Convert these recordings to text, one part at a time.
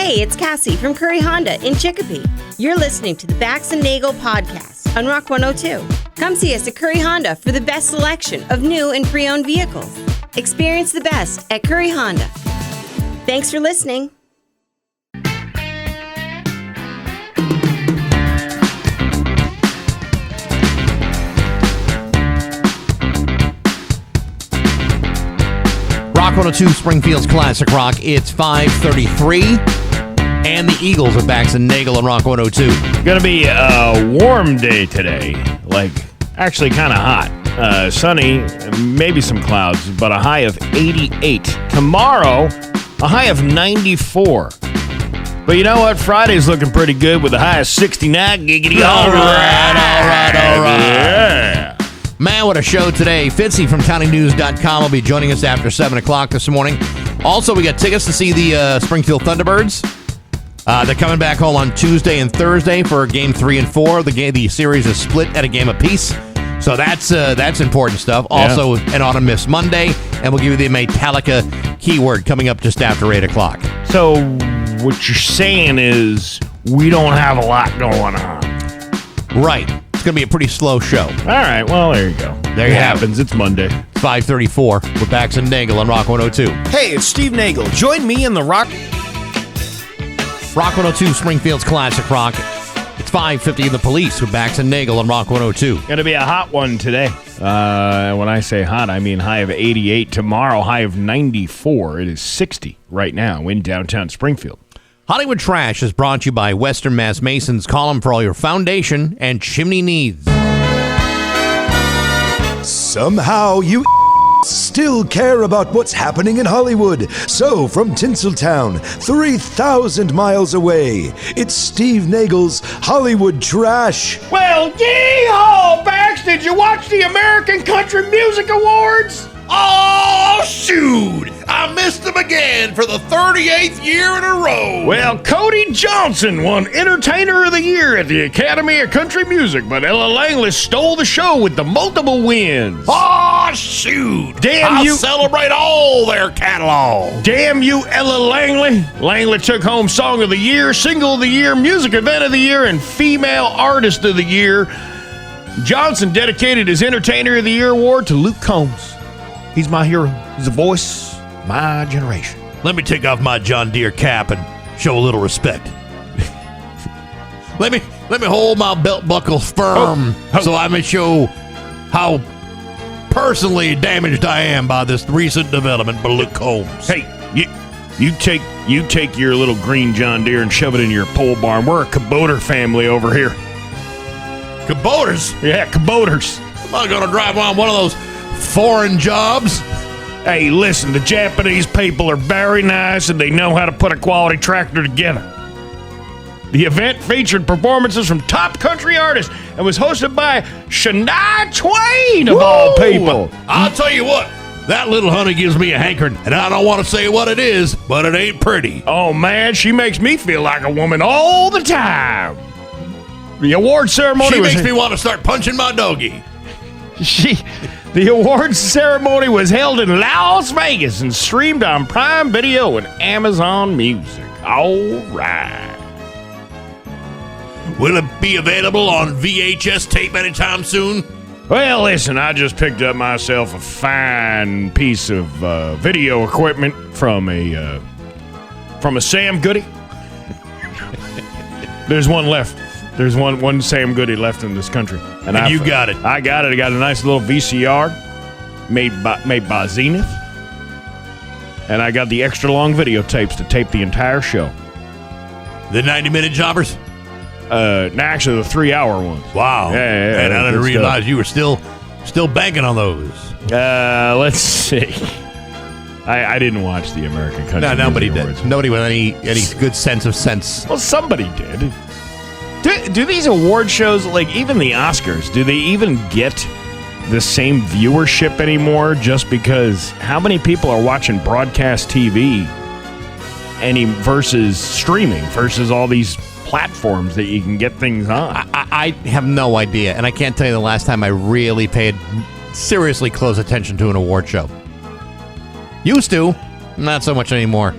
Hey, it's Cassie from Curry Honda in Chicopee. You're listening to the Bax and Nagle podcast on Rock 102. Come see us at Curry Honda for the best selection of new and pre-owned vehicles. Experience the best at Curry Honda. Thanks for listening. Rock 102, Springfield's Classic Rock. It's 5:33, and the Eagles are Bax and Nagle on Rock 102. Gonna be a warm day today. Actually kind of hot. Sunny, maybe some clouds, but a high of 88. Tomorrow, a high of 94. But you know what? Friday's looking pretty good with a high of 69. Giggity. All right. Yeah. Man, what a show today. Fitzy from TowningNews.com will be joining us after 7 o'clock this morning. Also, we got tickets to see the Springfield Thunderbirds. They're coming back home on Tuesday and Thursday for Game 3 and 4. The series is split at a game apiece. So that's important stuff. Also, an Autumn Miss Monday, and we'll give you the Metallica keyword coming up just after 8 o'clock. So what you're saying is we don't have a lot going on. Right. It's going to be a pretty slow show. All right. Well, there you go. There you have happens. It's Monday. 5:34 with Bax and Nagle on Rock 102. Hey, it's Steve Nagle. Join me in the Rock 102, Springfield's Classic Rock. It's 5:50 The Police with Bax and Nagle on Rock 102. Going to be a hot one today. When I say hot, I mean high of 88. Tomorrow, high of 94. It is 60 right now in downtown Springfield. Hollywood Trash is brought to you by Western Mass Masons. Call them for all your foundation and chimney needs. Somehow you still care about what's happening in Hollywood. So, from Tinseltown, 3,000 miles away, it's Steve Nagle's Hollywood Trash. Well, yee-haw, Bax! Did you watch the American Country Music Awards? Oh, shoot! I missed them again for the 38th year in a row. Well, Cody Johnson won Entertainer of the Year at the Academy of Country Music, but Ella Langley stole the show with the multiple wins. Oh, shoot! Damn you! I'll celebrate all their catalog. Damn you, Ella Langley! Langley took home Song of the Year, Single of the Year, Music Event of the Year, and Female Artist of the Year. Johnson dedicated his Entertainer of the Year award to Luke Combs. He's my hero. He's a voice of my generation. Let me take off my John Deere cap and show a little respect. let me hold my belt buckles firm so I may show how personally damaged I am by this recent development by Luke Combs. Hey, you take your little green John Deere and shove it in your pole barn. We're a Kubota family over here. Kubotas? Yeah, Kubotas. I'm not going to drive on one of those foreign jobs. Hey, listen, the Japanese people are very nice and they know how to put a quality tractor together. The event featured performances from top country artists and was hosted by Shania Twain, of all people. I'll tell you what, that little honey gives me a hankering, and I don't want to say what it is, but it ain't pretty. Oh, man, she makes me feel like a woman all the time. The award ceremony makes me want to start punching my doggy. The awards ceremony was held in Las Vegas and streamed on Prime Video and Amazon Music. All right. Will it be available on VHS tape anytime soon? Well, listen, I just picked up myself a fine piece of video equipment from a Sam Goody. There's one left. There's one Sam Goody left in this country. And you got it. I got it. I got a nice little VCR made by Zenith. And I got the extra long videotapes to tape the entire show. The 90-minute jobbers? Actually, the 3-hour ones. Wow. Yeah, and I didn't realize you were still banking on those. Let's see. I didn't watch the American Country Music nobody Awards. did. Nobody with any good sense of sense. Well, somebody did. Do these award shows, like even the Oscars, do they even get the same viewership anymore just because how many people are watching broadcast TV versus streaming versus all these platforms that you can get things on? I have no idea, and I can't tell you the last time I really paid seriously close attention to an award show. Used to, not so much anymore.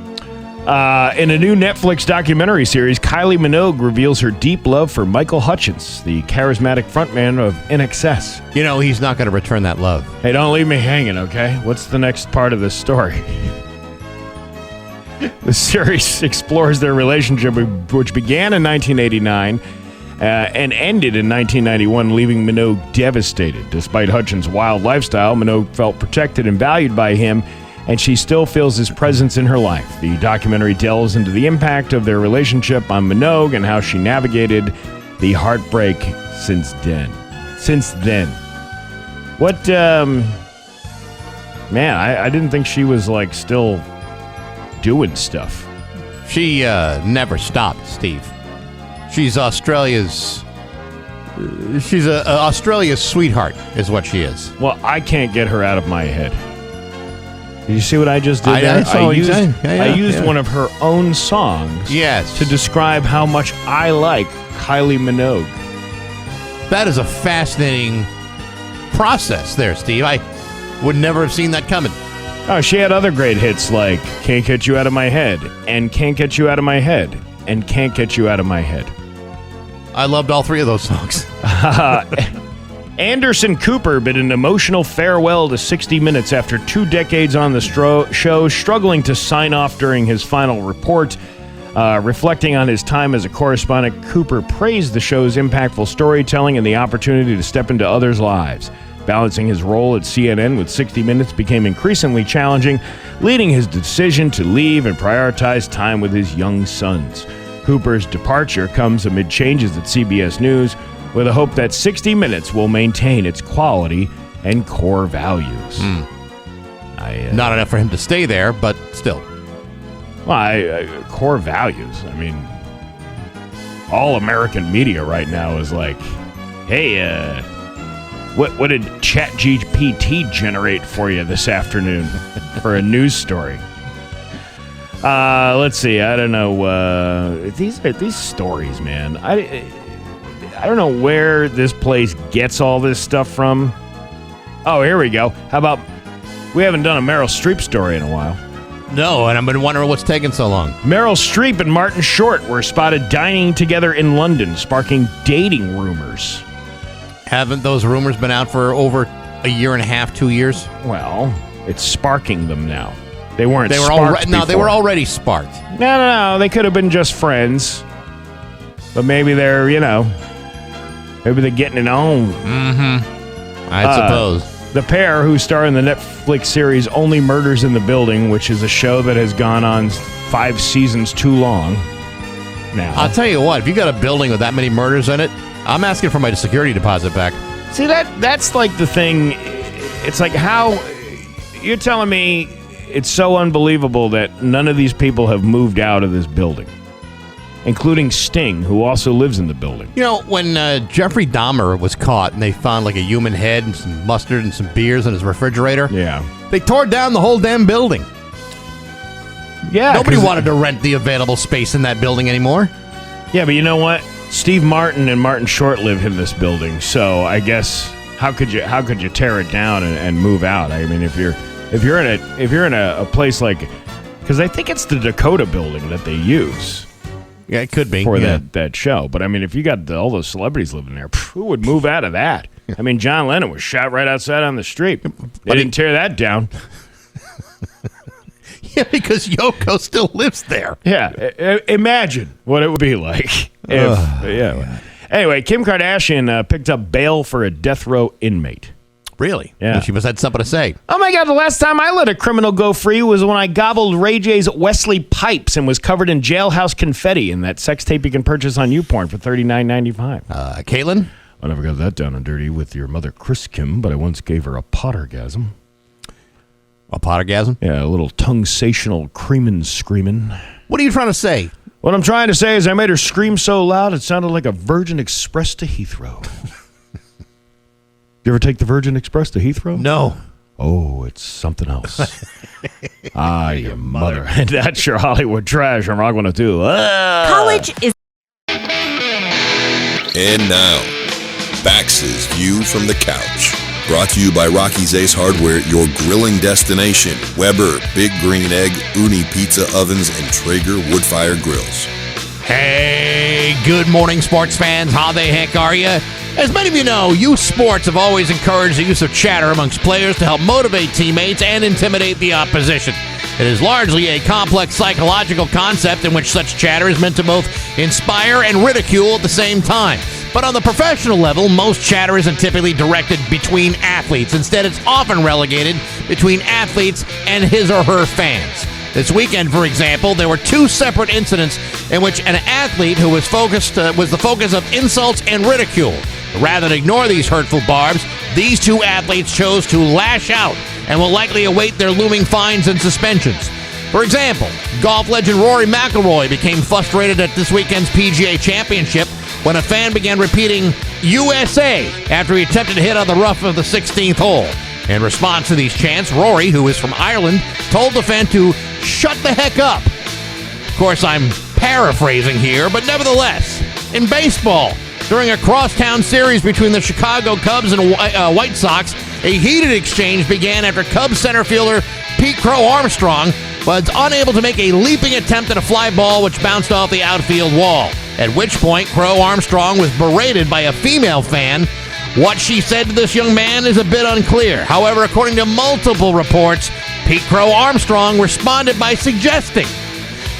In a new Netflix documentary series, Kylie Minogue reveals her deep love for Michael Hutchence, the charismatic frontman of INXS. You know, he's not going to return that love. Hey, don't leave me hanging, okay? What's the next part of this story? The series explores their relationship, which began in 1989 and ended in 1991, leaving Minogue devastated. Despite Hutchins' wild lifestyle, Minogue felt protected and valued by him, and she still feels his presence in her life. The documentary delves into the impact of their relationship on Minogue and how she navigated the heartbreak since then. What, man, I didn't think she was, like, still doing stuff. She never stopped, Steve. She's Australia's sweetheart, is what she is. Well, I can't get her out of my head. Did you see what I just did I saw what you said. I used one of her own songs to describe how much I like Kylie Minogue. That is a fascinating process there, Steve. I would never have seen that coming. Oh, she had other great hits like Can't Get You Out of My Head and Can't Get You Out of My Head and Can't Get You Out of My Head. I loved all three of those songs. Anderson Cooper bid an emotional farewell to 60 Minutes after 2 decades on the show, struggling to sign off during his final report. Reflecting on his time as a correspondent, Cooper praised the show's impactful storytelling and the opportunity to step into others' lives. Balancing his role at CNN with 60 Minutes became increasingly challenging, leading his decision to leave and prioritize time with his young sons. Cooper's departure comes amid changes at CBS News, with a hope that 60 Minutes will maintain its quality and core values. Not enough for him to stay there, but still. Well, core values. I mean, all American media right now is like, hey, what did ChatGPT generate for you this afternoon for a news story? Let's see. I don't know. These stories, man. I don't know where this place gets all this stuff from. Oh, here we go. How about we haven't done a Meryl Streep story in a while. No, and I've been wondering what's taking so long. Meryl Streep and Martin Short were spotted dining together in London, sparking dating rumors. Haven't those rumors been out for over a year and a half, 2 years? Well, it's sparking them now. They weren't they were sparked before. No, they were already sparked. No. They could have been just friends. But maybe they're, maybe they're getting it on. I suppose. The pair, who star in the Netflix series Only Murders in the Building, which is a show that has gone on 5 seasons too long now. I'll tell you what, if you got a building with that many murders in it, I'm asking for my security deposit back. See, that's like the thing. It's like how you're telling me it's so unbelievable that none of these people have moved out of this building, including Sting, who also lives in the building. You know, when Jeffrey Dahmer was caught and they found like a human head and some mustard and some beers in his refrigerator, they tore down the whole damn building. Yeah. Nobody wanted to rent the available space in that building anymore. Yeah, but you know what? Steve Martin and Martin Short live in this building, so I guess how could you tear it down and move out? I mean, if you're in a place like, because I think it's the Dakota building that they use. Yeah, it could be for that show. But I mean, if you got all those celebrities living there, who would move out of that? I mean, John Lennon was shot right outside on the street. They didn't tear that down. Yeah, because Yoko still lives there. Yeah, imagine what it would be like. Anyway, Kim Kardashian picked up bail for a death row inmate. Really? Yeah. She must have had something to say. Oh, my God. The last time I let a criminal go free was when I gobbled Ray J's Wesley Pipes and was covered in jailhouse confetti in that sex tape you can purchase on YouPorn for $39.95. Caitlin? I never got that down and dirty with your mother, Chris Kim, but I once gave her a pottergasm. A pottergasm? Yeah, a little tongue-sational creamin' screamin'. What are you trying to say? What I'm trying to say is I made her scream so loud it sounded like a Virgin Express to Heathrow. You ever take the Virgin Express to Heathrow? No. Oh, it's something else. Your mother. And that's your Hollywood trash on Rock 102. College is... And now, Bax's View from the Couch Brought to you by Rocky's Ace Hardware, your grilling destination. Weber, Big Green Egg, Uni Pizza Ovens, and Traeger Woodfire Grills. Hey, good morning, sports fans. How the heck are you? As many of you know, youth sports have always encouraged the use of chatter amongst players to help motivate teammates and intimidate the opposition. It is largely a complex psychological concept in which such chatter is meant to both inspire and ridicule at the same time. But on the professional level, most chatter isn't typically directed between athletes. Instead, it's often relegated between athletes and his or her fans. This weekend, for example, there were two separate incidents in which an athlete who was the focus of insults and ridicule. Rather than ignore these hurtful barbs, these two athletes chose to lash out and will likely await their looming fines and suspensions. For example, golf legend Rory McIlroy became frustrated at this weekend's PGA Championship when a fan began repeating USA after he attempted to hit on the rough of the 16th hole. In response to these chants, Rory, who is from Ireland, told the fan to shut the heck up. Of course, I'm paraphrasing here, but nevertheless, in baseball, during a crosstown series between the Chicago Cubs and White Sox, a heated exchange began after Cubs center fielder Pete Crow Armstrong was unable to make a leaping attempt at a fly ball which bounced off the outfield wall, at which point Crow Armstrong was berated by a female fan. What she said to this young man is a bit unclear. However, according to multiple reports, Pete Crow Armstrong responded by suggesting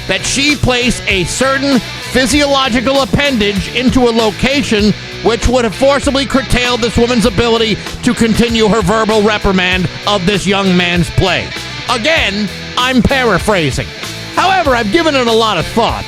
that she place a certain physiological appendage into a location which would have forcibly curtailed this woman's ability to continue her verbal reprimand of this young man's play. Again, I'm paraphrasing. However, I've given it a lot of thought.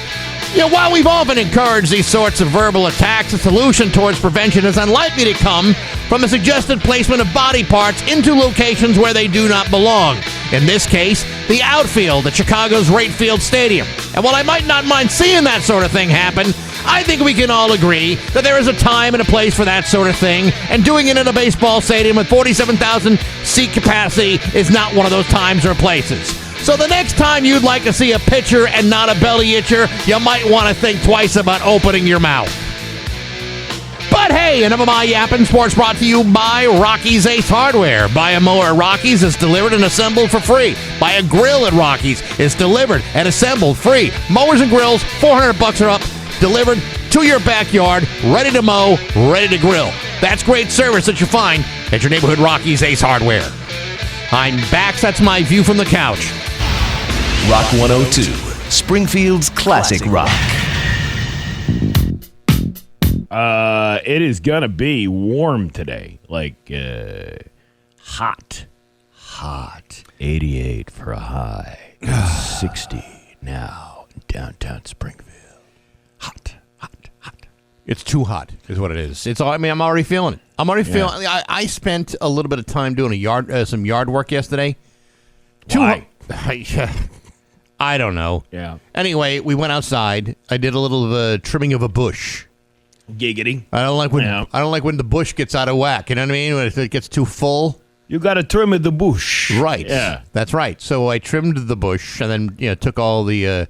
While we've often encouraged these sorts of verbal attacks, the solution towards prevention is unlikely to come from a suggested placement of body parts into locations where they do not belong. In this case, the outfield at Chicago's Wright Field Stadium. And while I might not mind seeing that sort of thing happen, I think we can all agree that there is a time and a place for that sort of thing, and doing it in a baseball stadium with 47,000 seat capacity is not one of those times or places. So the next time you'd like to see a pitcher and not a belly itcher, you might want to think twice about opening your mouth. But hey, enough of my yapping. Sports brought to you by Rocky's Ace Hardware. Buy a mower at Rocky's, it's delivered and assembled for free. Buy a grill at Rocky's, it's delivered and assembled free. Mowers and grills, $400 are up, delivered to your backyard, ready to mow, ready to grill. That's great service that you find at your neighborhood Rocky's Ace Hardware. I'm Bax, that's my view from the couch. Rock 102, Springfield's classic rock. It is gonna be warm today, hot, 88 for a high, 60 now in downtown Springfield. Hot. It's too hot, is what it is. I'm already feeling it. Feeling. I spent a little bit of time doing some yard work yesterday. Why? I don't know. Yeah. Anyway, we went outside. I did a little trimming of a bush. Giggity. I don't like when the bush gets out of whack. You know what I mean? When it gets too full. You got to trim the bush. Right. Yeah. That's right. So I trimmed the bush and then took all the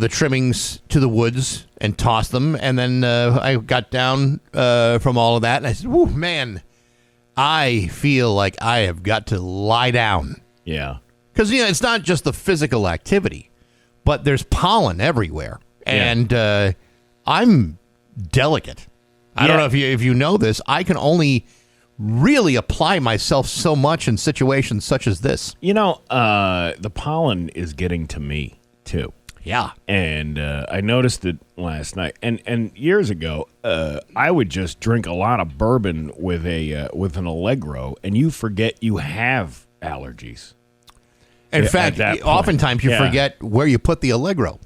trimmings to the woods and tossed them. And then I got down from all of that and I said, "Whoa, man, I feel like I have got to lie down." Yeah. Because, it's not just the physical activity, but there's pollen everywhere. Yeah. And I'm delicate. I don't know if you know this. I can only really apply myself so much in situations such as this. The pollen is getting to me, too. Yeah. And I noticed it last night. And years ago, I would just drink a lot of bourbon with an Allegro, and you forget you have allergies. In fact, oftentimes you forget where you put the Allegro.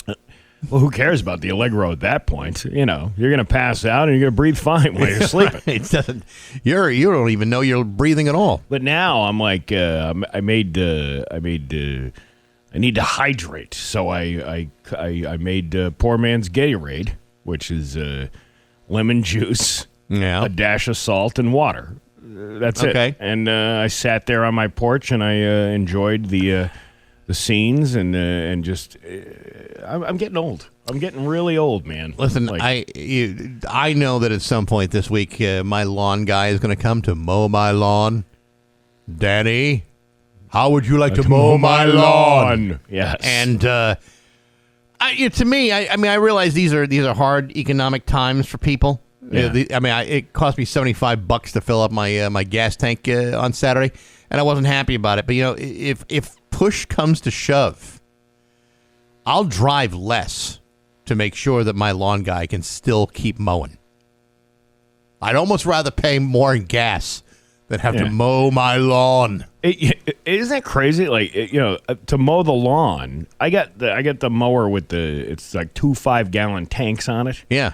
Well, who cares about the Allegro at that point? You're going to pass out and you're going to breathe fine while you're sleeping. It doesn't. You don't even know you're breathing at all. But now I'm like, I need to hydrate, so I made poor man's Gatorade, which is lemon juice, a dash of salt, and water. That's it. And I sat there on my porch and I enjoyed the the scenes and just I'm getting old. I'm getting really old, man. Listen, I know that at some point this week my lawn guy is going to come to mow my lawn. Danny, how would you like to mow my lawn? Yes. And to me, I realize these are hard economic times for people. Yeah. It cost me $75 to fill up my gas tank on Saturday, and I wasn't happy about it. But if push comes to shove, I'll drive less to make sure that my lawn guy can still keep mowing. I'd almost rather pay more in gas than have to mow my lawn. Isn't that crazy? Like, to mow the lawn, I got the mower with it's like 2 5-gallon tanks on it. Yeah.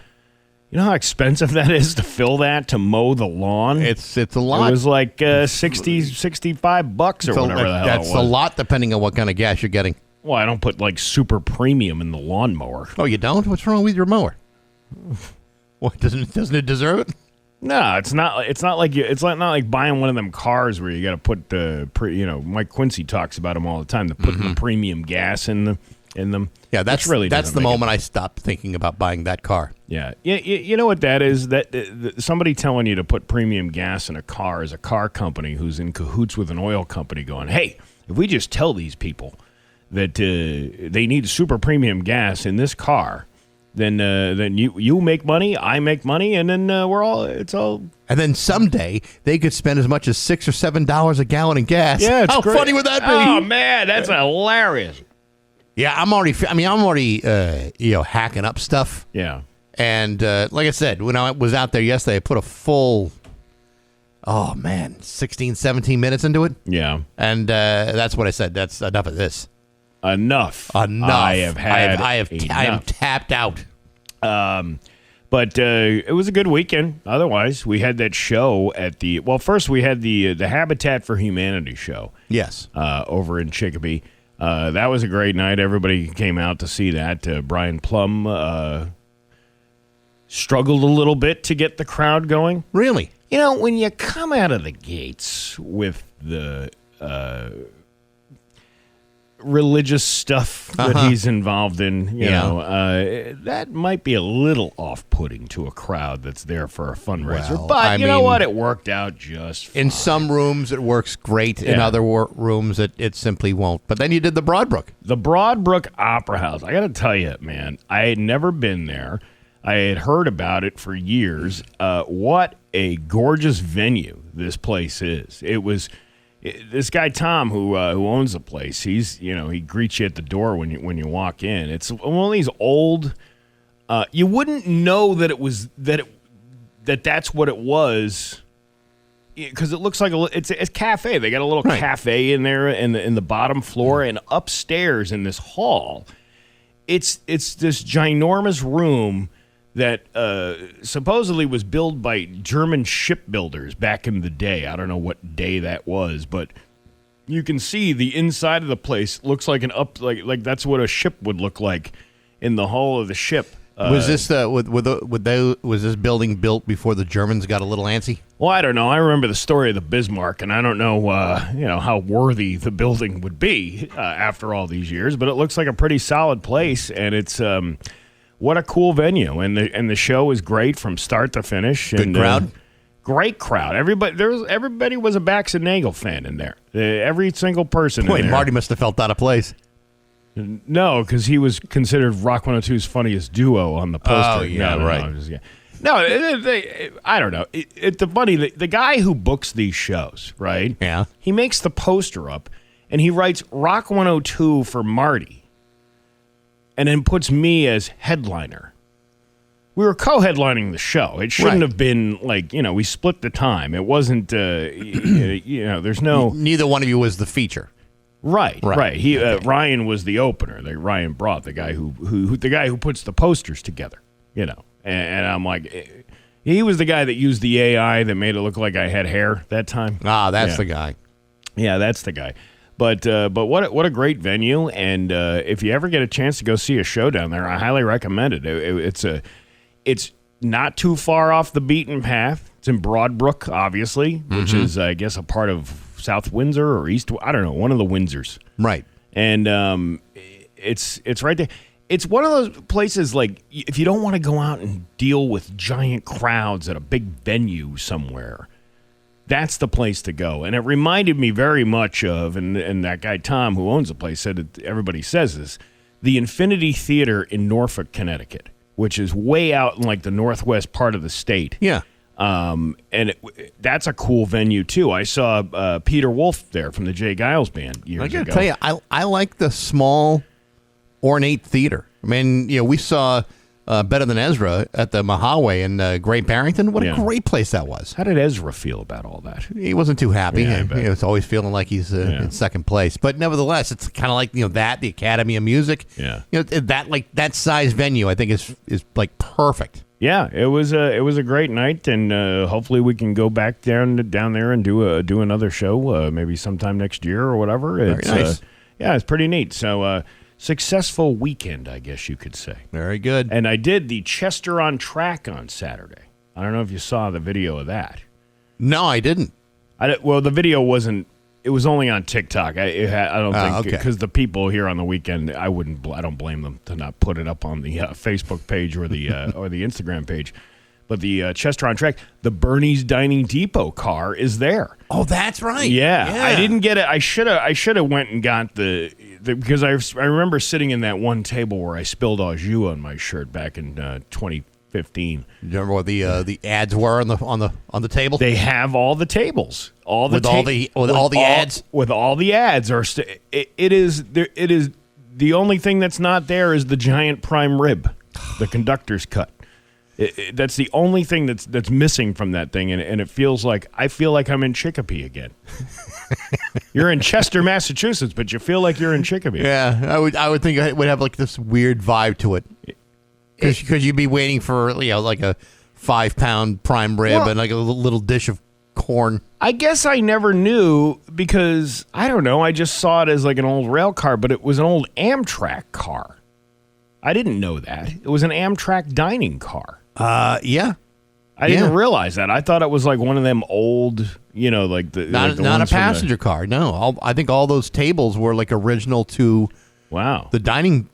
You know how expensive that is to fill that to mow the lawn? It's a lot. It was like $65 or whatever the hell it was. That's a lot depending on what kind of gas you're getting. Well, I don't put like super premium in the lawnmower. Oh, you don't? What's wrong with your mower? What, doesn't it deserve it? No, it's not. It's not like buying one of them cars where you got to put the Mike Quincy talks about them all the time. To put the premium gas in them. Yeah, that's the moment I stopped thinking about buying that car. Yeah, you know what that is? That somebody telling you to put premium gas in a car is a car company who's in cahoots with an oil company, going, "Hey, if we just tell these people that they need super premium gas in this car, then you make money, I make money, and then it's all." And then someday they could spend as much as $6 or $7 a gallon in gas. Yeah, it's how great. funny would that be? Oh man, that's hilarious. Yeah, I'm already hacking up stuff. Yeah. And like I said, when I was out there yesterday, I put a full 16, 17 minutes into it. Yeah. And that's what I said. That's enough of this. Enough. I am tapped out. But it was a good weekend. Otherwise, we had that show at first we had the Habitat for Humanity show. Yes. Over in Chicopee. That was a great night. Everybody came out to see that. Brian Plum struggled a little bit to get the crowd going. Really? When you come out of the gates with the religious stuff that he's involved in, that might be a little off-putting to a crowd that's there for a fundraiser. Well, but you know what? It worked out just fine. In some rooms, it works great. In other rooms, it simply won't. But then you did the Broadbrook. The Broadbrook Opera House. I got to tell you, man, I had never been there. I had heard about it for years. What a gorgeous venue this place is. It was... This guy Tom, who owns the place, he greets you at the door when you walk in. It's one of these old. You wouldn't know that it was that's what it was, because it looks like it's a cafe. They got a little cafe in there in the bottom floor, and upstairs in this hall, it's this ginormous room that supposedly was built by German shipbuilders back in the day. I don't know what day that was, but you can see the inside of the place looks like like that's what a ship would look like in the hull of the ship. Was this was this building built before the Germans got a little antsy? Well, I don't know. I remember the story of the Bismarck, and I don't know how worthy the building would be after all these years, but it looks like a pretty solid place, and it's what a cool venue, and the show was great from start to finish. Good crowd? Great crowd. Everybody was a Bax and Nagle fan in there. Every single person in there. Marty must have felt out of place. No, because he was considered Rock 102's funniest duo on the poster. Oh, yeah, right. No, I don't know. The guy who books these shows, right? Yeah. He makes the poster up, and he writes Rock 102 for Marty. And then puts me as headliner. We were co-headlining the show. It shouldn't have been like, we split the time. It wasn't, there's no... Neither one of you was the feature. Right. Ryan was the opener. Ryan brought the guy who puts the posters together, And I'm like, he was the guy that used the AI that made it look like I had hair that time. That's the guy. Yeah, that's the guy. But what a great venue, and if you ever get a chance to go see a show down there, I highly recommend it. It's not too far off the beaten path. It's in Broadbrook, obviously, which is I guess a part of South Windsor or East. I don't know, one of the Windsors. Right. And it's right there. It's one of those places, like, if you don't want to go out and deal with giant crowds at a big venue somewhere, that's the place to go. And it reminded me very much of, and that guy Tom, who owns the place, said it, everybody says this, the Infinity Theater in Norfolk, Connecticut, which is way out in, like, the northwest part of the state. Yeah. And that's a cool venue, too. I saw Peter Wolf there from the Jay Giles Band years ago. I got to tell you, I like the small, ornate theater. I mean, we saw Better Than Ezra at the Mahaway in Great Barrington. What a great place that was. How did Ezra feel about all that? He wasn't too happy. Yeah, He was always feeling like he's in second place. But nevertheless, it's kind of like the Academy of Music. Yeah, that size venue, I think is like perfect. Yeah, it was a great night, and hopefully we can go back down there and do another show maybe sometime next year or whatever. It's very nice. It's pretty neat. So successful weekend, I guess you could say. Very good. And I did the Chester on Track on Saturday. I don't know if you saw the video of that. No, I didn't. Well, the video wasn't. It was only on TikTok. I don't think because the people here on the weekend, I don't blame them to not put it up on the Facebook page or the or the Instagram page. But the Chester on Track, the Bernie's Dining Depot car is there. Oh, that's right. Yeah. I didn't get it. I should have went and got the because I remember sitting in that one table where I spilled au jus on my shirt back in 2015. You remember what the ads were on the table? They have all the tables, all the ads. With all the ads it is the only thing that's not there is the giant prime rib, the conductor's cut. That's the only thing that's missing from that thing, and it feels like I feel like I'm in Chicopee again. You're in Chester, Massachusetts, but you feel like you're in Chicopee. Yeah, I would think it would have like this weird vibe to it. Because you'd be waiting for like a 5-pound prime rib and like a little dish of corn. I guess I never knew because I don't know. I just saw it as like an old rail car, but it was an old Amtrak car. I didn't know that it was an Amtrak dining car. Yeah. I didn't realize that. I thought it was like one of them old, like the not a passenger car. No, I think all those tables were like original to the dining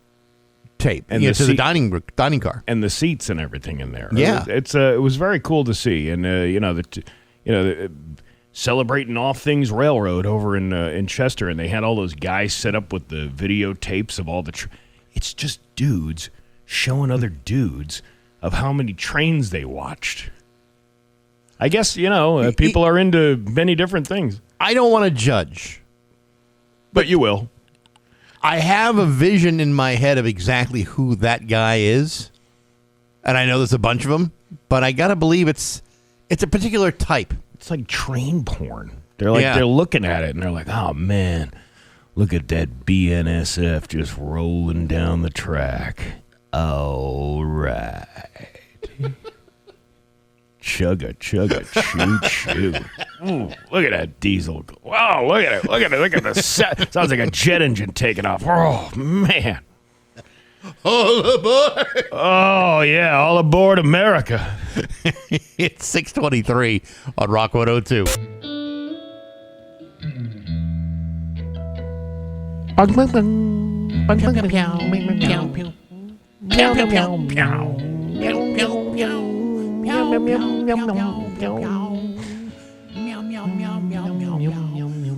tape and the dining car and the seats and everything in there. Yeah, it was very cool to see, and celebrating all things railroad over in Chester, and they had all those guys set up with the videotapes of all the. It's just dudes showing other dudes of how many trains they watched. I guess people are into many different things. I don't want to judge, but you will. I have a vision in my head of exactly who that guy is, and I know there's a bunch of them, but I gotta believe it's a particular type. It's like train porn. They're like they're looking at it and they're like, oh man, look at that BNSF just rolling down the track. All right. Chugga, choo, choo. Ooh, look at that diesel. Wow, look at it. Look at the set. Sounds like a jet engine taking off. Oh, man. All aboard. Oh, yeah, all aboard America. It's 6:23 on Rock 102.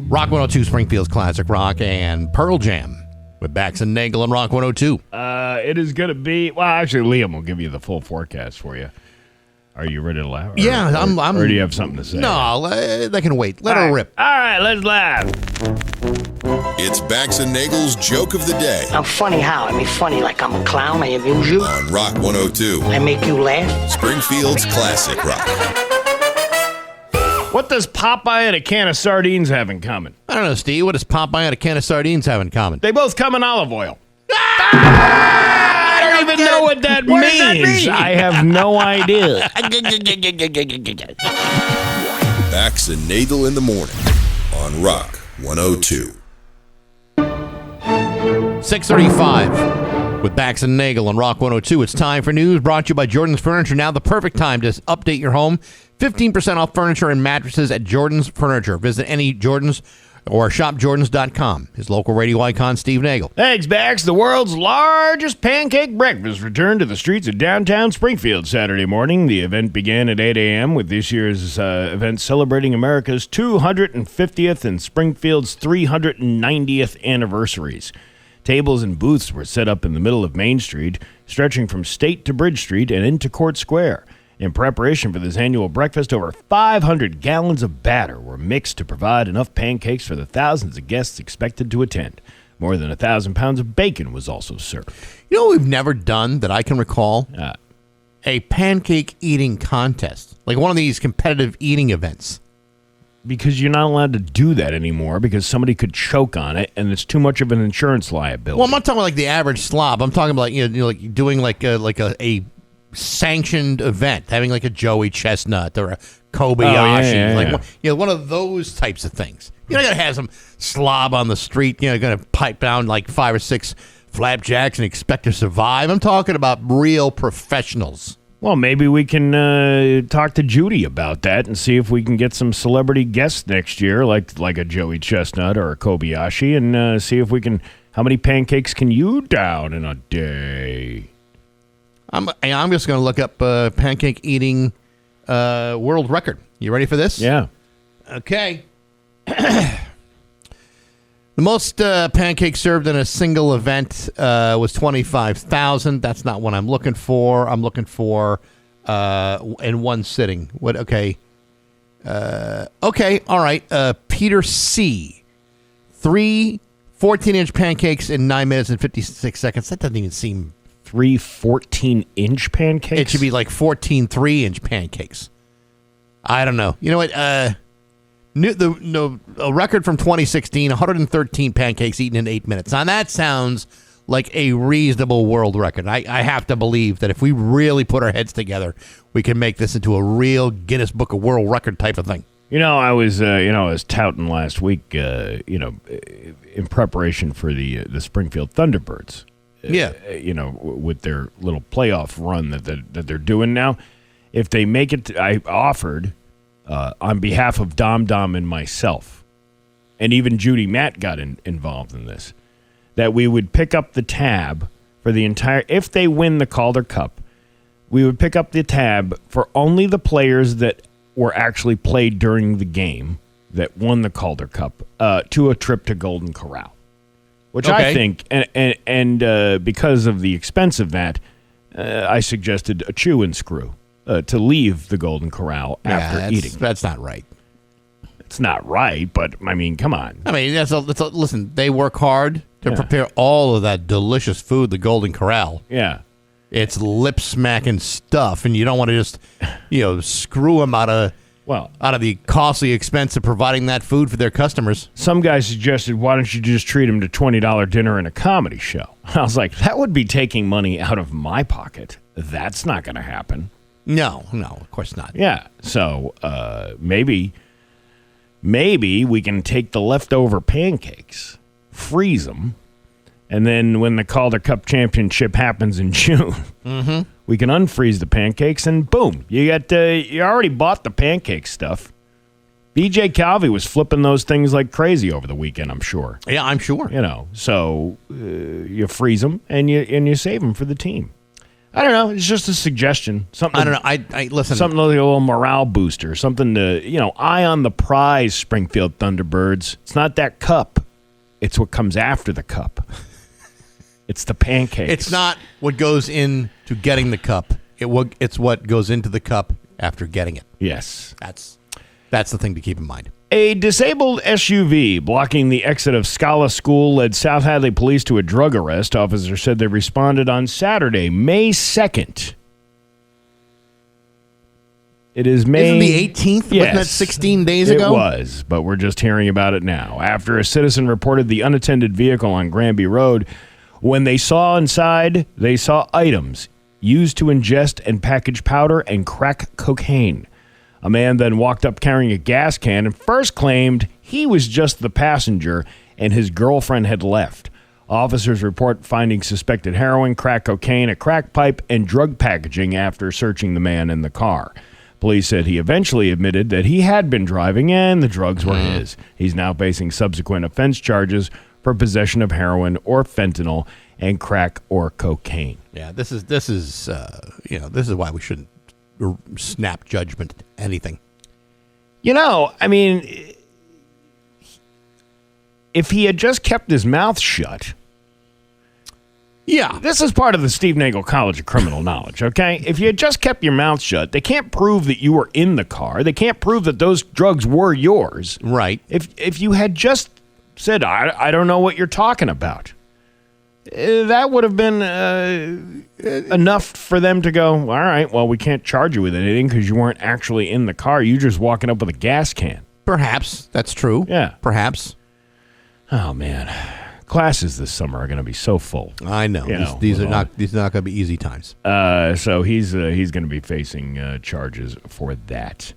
Rock 102, Springfield's classic rock, and Pearl Jam with Bax and Nagle on Rock 102. It is going to be, well, actually, Liam will give you the full forecast for you. Are you ready to laugh? Or do you have something to say? No, they can wait. Let her rip. All right, let's laugh. It's Bax and Nagle's Joke of the Day. I'm funny how? I mean, funny like I'm a clown, I amuse you. On Rock 102. I make you laugh. Springfield's classic rock. What does Popeye and a can of sardines have in common? I don't know, Steve. What does Popeye and a can of sardines have in common? They both come in olive oil. I don't even know what that means. I have no idea. Bax and Nagle in the morning on Rock 102. 6:35 with Bax and Nagle on Rock 102. It's time for news brought to you by Jordan's Furniture. Now the perfect time to update your home. 15% off furniture and mattresses at Jordan's Furniture. Visit any Jordan's or shopjordans.com. His local radio icon, Steve Nagle. Thanks, Bax. The world's largest pancake breakfast returned to the streets of downtown Springfield Saturday morning. The event began at 8 a.m. with this year's event celebrating America's 250th and Springfield's 390th anniversaries. Tables and booths were set up in the middle of Main Street, stretching from State to Bridge Street and into Court Square. In preparation for this annual breakfast, over 500 gallons of batter were mixed to provide enough pancakes for the thousands of guests expected to attend. More than 1,000 pounds of bacon was also served. You know what we've never done that I can recall? A pancake eating contest. Like one of these competitive eating events. Because you're not allowed to do that anymore because somebody could choke on it and it's too much of an insurance liability. Well, I'm not talking about like the average slob. I'm talking about like doing like a sanctioned event, having like a Joey Chestnut or a Kobayashi, one of those types of things. You're not gonna have some slob on the street, gonna pipe down like 5 or 6 flapjacks and expect to survive. I'm talking about real professionals. Well, maybe we can talk to Judy about that and see if we can get some celebrity guests next year, like a Joey Chestnut or a Kobayashi, and see if we can. How many pancakes can you down in a day? I'm just going to look up pancake eating world record. You ready for this? Yeah. Okay. The most pancakes served in a single event was 25,000. That's not what I'm looking for. I'm looking for in one sitting. What? Okay. Okay. All right. Peter C. 3 14-inch pancakes in 9 minutes and 56 seconds. That doesn't even seem... 3 14-inch pancakes? It should be like 14 3-inch pancakes. I don't know. You know what? A record from 2016, 113 pancakes eaten in 8 minutes. Now, that sounds like a reasonable world record. I have to believe that if we really put our heads together, we can make this into a real Guinness Book of World Record type of thing. I was touting last week, in preparation for the Springfield Thunderbirds. Yeah. With their little playoff run that they're doing now. If they make it, I offered, on behalf of Dom and myself, and even Judy Matt got involved in this, that we would pick up the tab for the entire, if they win the Calder Cup, we would pick up the tab for only the players that were actually played during the game that won the Calder Cup to a trip to Golden Corral. Which I think, and because of the expense of that, I suggested a chew and screw to leave the Golden Corral after eating. That's not right. It's not right, but I mean, come on. I mean, listen, they work hard to prepare all of that delicious food, the Golden Corral. Yeah. It's lip-smacking stuff, and you don't want to just, screw them out of the costly expense of providing that food for their customers. Some guy suggested, why don't you just treat them to $20 dinner and a comedy show? I was like, that would be taking money out of my pocket. That's not going to happen. No, of course not. Yeah, so maybe we can take the leftover pancakes, freeze them, and then when the Calder Cup Championship happens in June, we can unfreeze the pancakes, and boom, you already bought the pancake stuff. BJ Calvi was flipping those things like crazy over the weekend, I'm sure. Yeah, I'm sure. So you freeze them and you save them for the team. I don't know. It's just a suggestion. Something. I don't know. I listen. Something like a little morale booster. Something to eye on the prize, Springfield Thunderbirds. It's not that cup. It's what comes after the cup. It's the pancakes. It's not what goes into getting the cup. It's what goes into the cup after getting it. Yes. That's the thing to keep in mind. A disabled SUV blocking the exit of Scala School led South Hadley police to a drug arrest. Officers said they responded on Saturday, May 2nd. It is May... Isn't the 18th? Yes, wasn't that 16 days ago? It was, but we're just hearing about it now. After a citizen reported the unattended vehicle on Granby Road, when they saw inside, they saw items used to ingest and package powder and crack cocaine. A man then walked up carrying a gas can and first claimed he was just the passenger and his girlfriend had left. Officers report finding suspected heroin, crack cocaine, a crack pipe, and drug packaging after searching the man in the car. Police said he eventually admitted that he had been driving and the drugs were his. He's now facing subsequent offense charges for possession of heroin or fentanyl and crack or cocaine. Yeah, this is why we shouldn't snap judgment to anything. I mean, if he had just kept his mouth shut. Yeah. This is part of the Steve Nagle College of Criminal Knowledge, okay? If you had just kept your mouth shut, they can't prove that you were in the car. They can't prove that those drugs were yours. Right. If you had just said, I don't know what you're talking about, that would have been enough for them to go, all right, well, we can't charge you with anything because you weren't actually in the car. You just walking up with a gas can. Perhaps. That's true. Yeah. Perhaps. Oh, man. Classes this summer are going to be so full. I know. These are not going to be easy times. So he's going to be facing charges for that.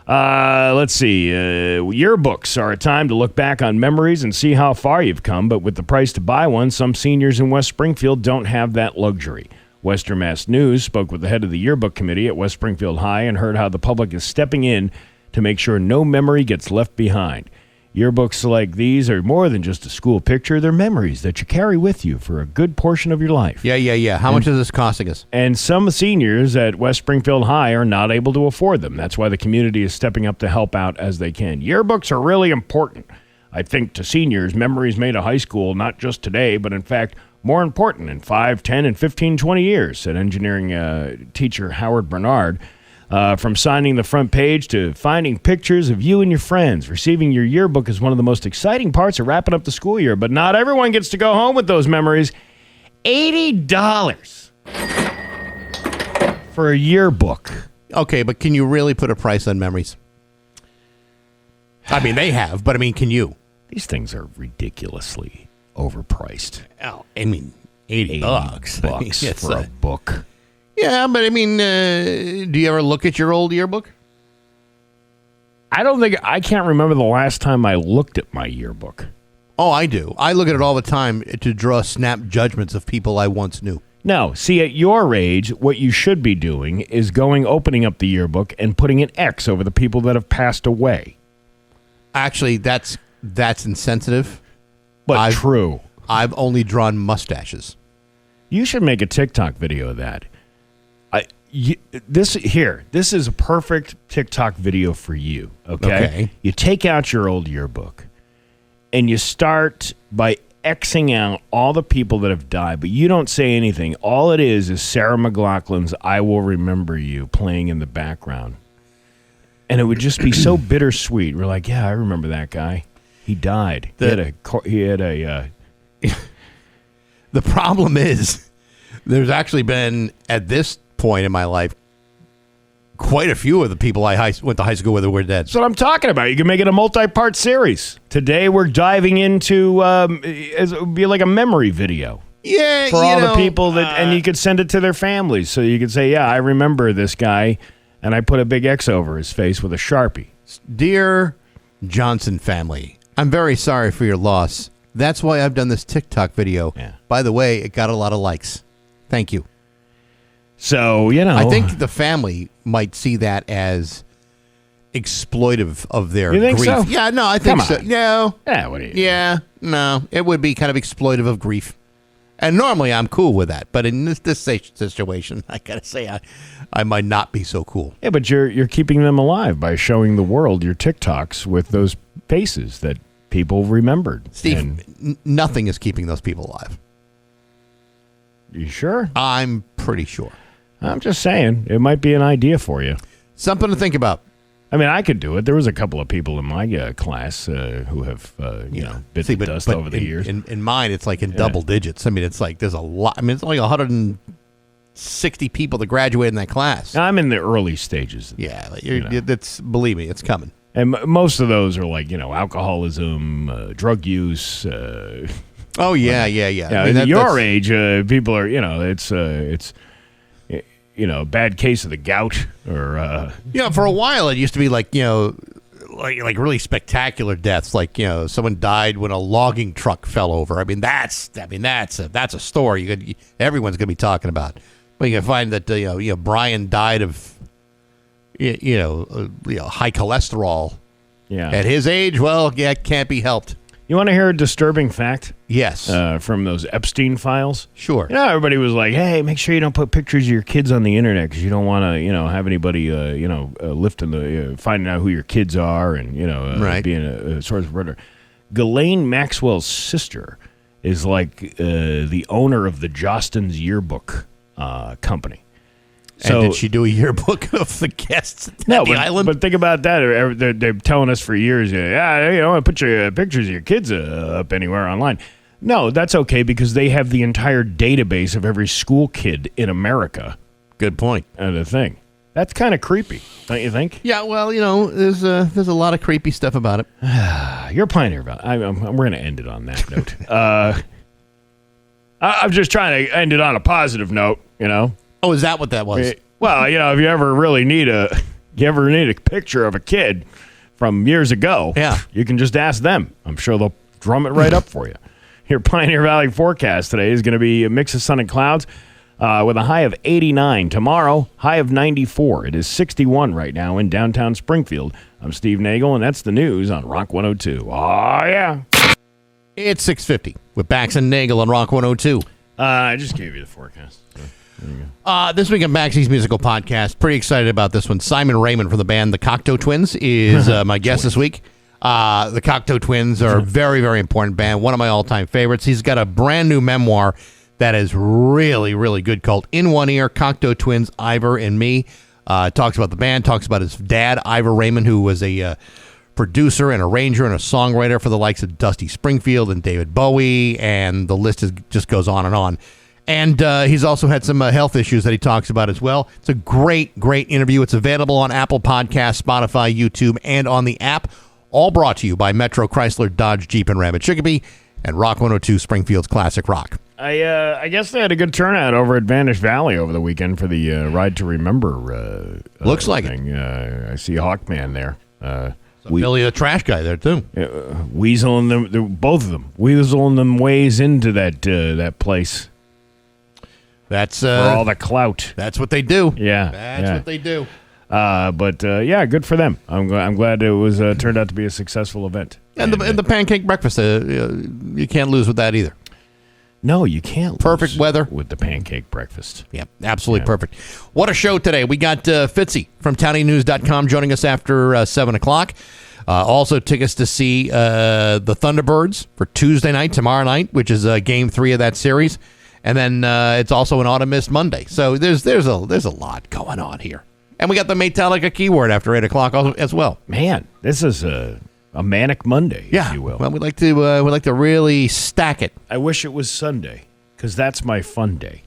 Let's see. Yearbooks are a time to look back on memories and see how far you've come, but with the price to buy one, some seniors in West Springfield don't have that luxury. Western Mass News spoke with the head of the yearbook committee at West Springfield High and heard how the public is stepping in to make sure no memory gets left behind. Yearbooks like these are more than just a school picture. They're memories that you carry with you for a good portion of your life. Yeah. How much is this costing us? And some seniors at West Springfield High are not able to afford them. That's why the community is stepping up to help out as they can. Yearbooks are really important, I think, to seniors. Memories made of high school, not just today, but in fact, more important in 5, 10, and 15, 20 years, said engineering teacher Howard Bernard. From signing the front page to finding pictures of you and your friends, receiving your yearbook is one of the most exciting parts of wrapping up the school year. But not everyone gets to go home with those memories. $80 for a yearbook. Okay, but can you really put a price on memories? I mean, they have, but I mean, can you? These things are ridiculously overpriced. Oh, I mean, $80 bucks I mean, for a book. Yeah, but I mean, do you ever look at your old yearbook? I can't remember the last time I looked at my yearbook. Oh, I do. I look at it all the time to draw snap judgments of people I once knew. No, see, at your age, what you should be doing is opening up the yearbook and putting an X over the people that have passed away. Actually, that's insensitive. But true. I've only drawn mustaches. You should make a TikTok video of that. This is a perfect TikTok video for you, okay? You take out your old yearbook, and you start by Xing out all the people that have died, but you don't say anything. All it is Sarah McLachlan's I Will Remember You playing in the background. And it would just be so bittersweet. We're like, yeah, I remember that guy. He died. The problem is, there's actually been, at this point in my life, quite a few of the people I went to high school with were dead. That's what I'm talking about. You can make it a multi-part series. Today we're diving into it would be like a memory video. Yeah, for all the people that, and you could send it to their families. So you could say, yeah, I remember this guy, and I put a big X over his face with a Sharpie. Dear Johnson family, I'm very sorry for your loss. That's why I've done this TikTok video. Yeah. By the way, it got a lot of likes. Thank you. So, I think the family might see that as exploitive of their grief. You think so? Yeah, no, I think so. No. Yeah, what do you no. It would be kind of exploitive of grief. And normally I'm cool with that. But in this situation, I got to say, I might not be so cool. Yeah, but you're keeping them alive by showing the world your TikToks with those faces that people remembered. Steve, nothing is keeping those people alive. You sure? I'm pretty sure. I'm just saying, it might be an idea for you. Something to think about. I mean, I could do it. There was a couple of people in my class who have, bit the dust over the years. In mine, it's like in double digits. I mean, it's like there's a lot. I mean, it's only 160 people that graduated in that class. I'm in the early stages. Yeah, believe me, it's coming. And most of those are like, alcoholism, drug use. Oh, yeah. I mean, at your age, people are, it's bad case of the gout or. For a while it used to be like really spectacular deaths, like someone died when a logging truck fell over. I mean that's a story everyone's gonna be talking about. But you can find that Brian died of high cholesterol Yeah. at his age, well, yeah, it can't be helped. You want to hear a disturbing fact? Yes. From those Epstein files? Sure. Everybody was like, hey, make sure you don't put pictures of your kids on the internet because you don't want to, have anybody, lifting finding out who your kids are and, Right. being a source of predator. Ghislaine Maxwell's sister is like the owner of the Jostens Yearbook company. And did she do a yearbook of the guests at the island? But think about that. They're telling us for years, put your pictures of your kids up anywhere online. No, that's okay because they have the entire database of every school kid in America. Good point. And a thing. That's kind of creepy, don't you think? Yeah, well, there's a lot of creepy stuff about it. You're pioneer about it. We're going to end it on that note. I'm just trying to end it on a positive note, Oh, is that what that was? Well, if you ever really need a picture of a kid from years ago, yeah, you can just ask them. I'm sure they'll drum it right up for you. Your Pioneer Valley forecast today is going to be a mix of sun and clouds with a high of 89. Tomorrow, high of 94. It is 61 right now in downtown Springfield. I'm Steve Nagle, and that's the news on Rock 102. Oh, yeah. It's 6:50 with Bax and Nagle on Rock 102. I just gave you the forecast. This week on Maxie's Musical Podcast, pretty excited about this one. Simon Raymond from the band The Cocteau Twins is my guest this week. The Cocteau Twins are a very, very important band. One of my all-time favorites. He's got a brand new memoir that is really, really good called In One Ear, Cocteau Twins, Ivor and Me. Talks about the band, talks about his dad, Ivor Raymond, who was a producer and arranger and a songwriter for the likes of Dusty Springfield and David Bowie, and the list just goes on and on. And he's also had some health issues that he talks about as well. It's a great, great interview. It's available on Apple Podcasts, Spotify, YouTube, and on the app. All brought to you by Metro Chrysler, Dodge, Jeep, and Ram at Chicopee and Rock 102, Springfield's Classic Rock. I guess they had a good turnout over at Vanish Valley over the weekend for the Ride to Remember. Looks like thing. I see Hawkman there. Billy the Trash Guy there, too. Weaseling them, both of them, weaseling them ways into that place. That's for all the clout. That's what they do. Yeah, that's what they do. But good for them. I'm glad it was turned out to be a successful event. And the pancake breakfast, you can't lose with that either. No, you can't. Perfect weather with the pancake breakfast. Yep, absolutely perfect. What a show today. We got Fitzy from townienews.com joining us after 7 o'clock. Also, tickets to see the Thunderbirds for Tuesday night, tomorrow night, which is Game 3 of that series. And then it's also an Autumn Mist Monday. So there's a lot going on here. And we got the Metallica keyword after 8 o'clock as well. Man, this is a manic Monday, if you will. Well, we like to really stack it. I wish it was Sunday, because that's my fun day.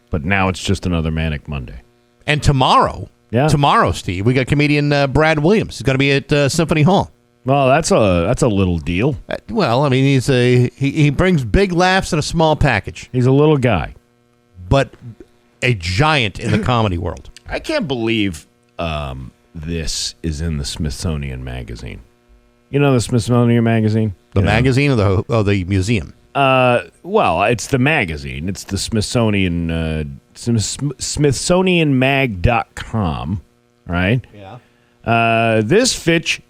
But now it's just another manic Monday. And tomorrow, Steve, we got comedian Brad Williams. He's going to be at Symphony Hall. Well, that's a little deal. Well, I mean, he brings big laughs in a small package. He's a little guy, but a giant in the comedy world. I can't believe this is in the Smithsonian Magazine. You know the Smithsonian Magazine? The magazine or the museum? Well, it's the magazine. It's the Smithsonian, SmithsonianMag.com, right? Yeah.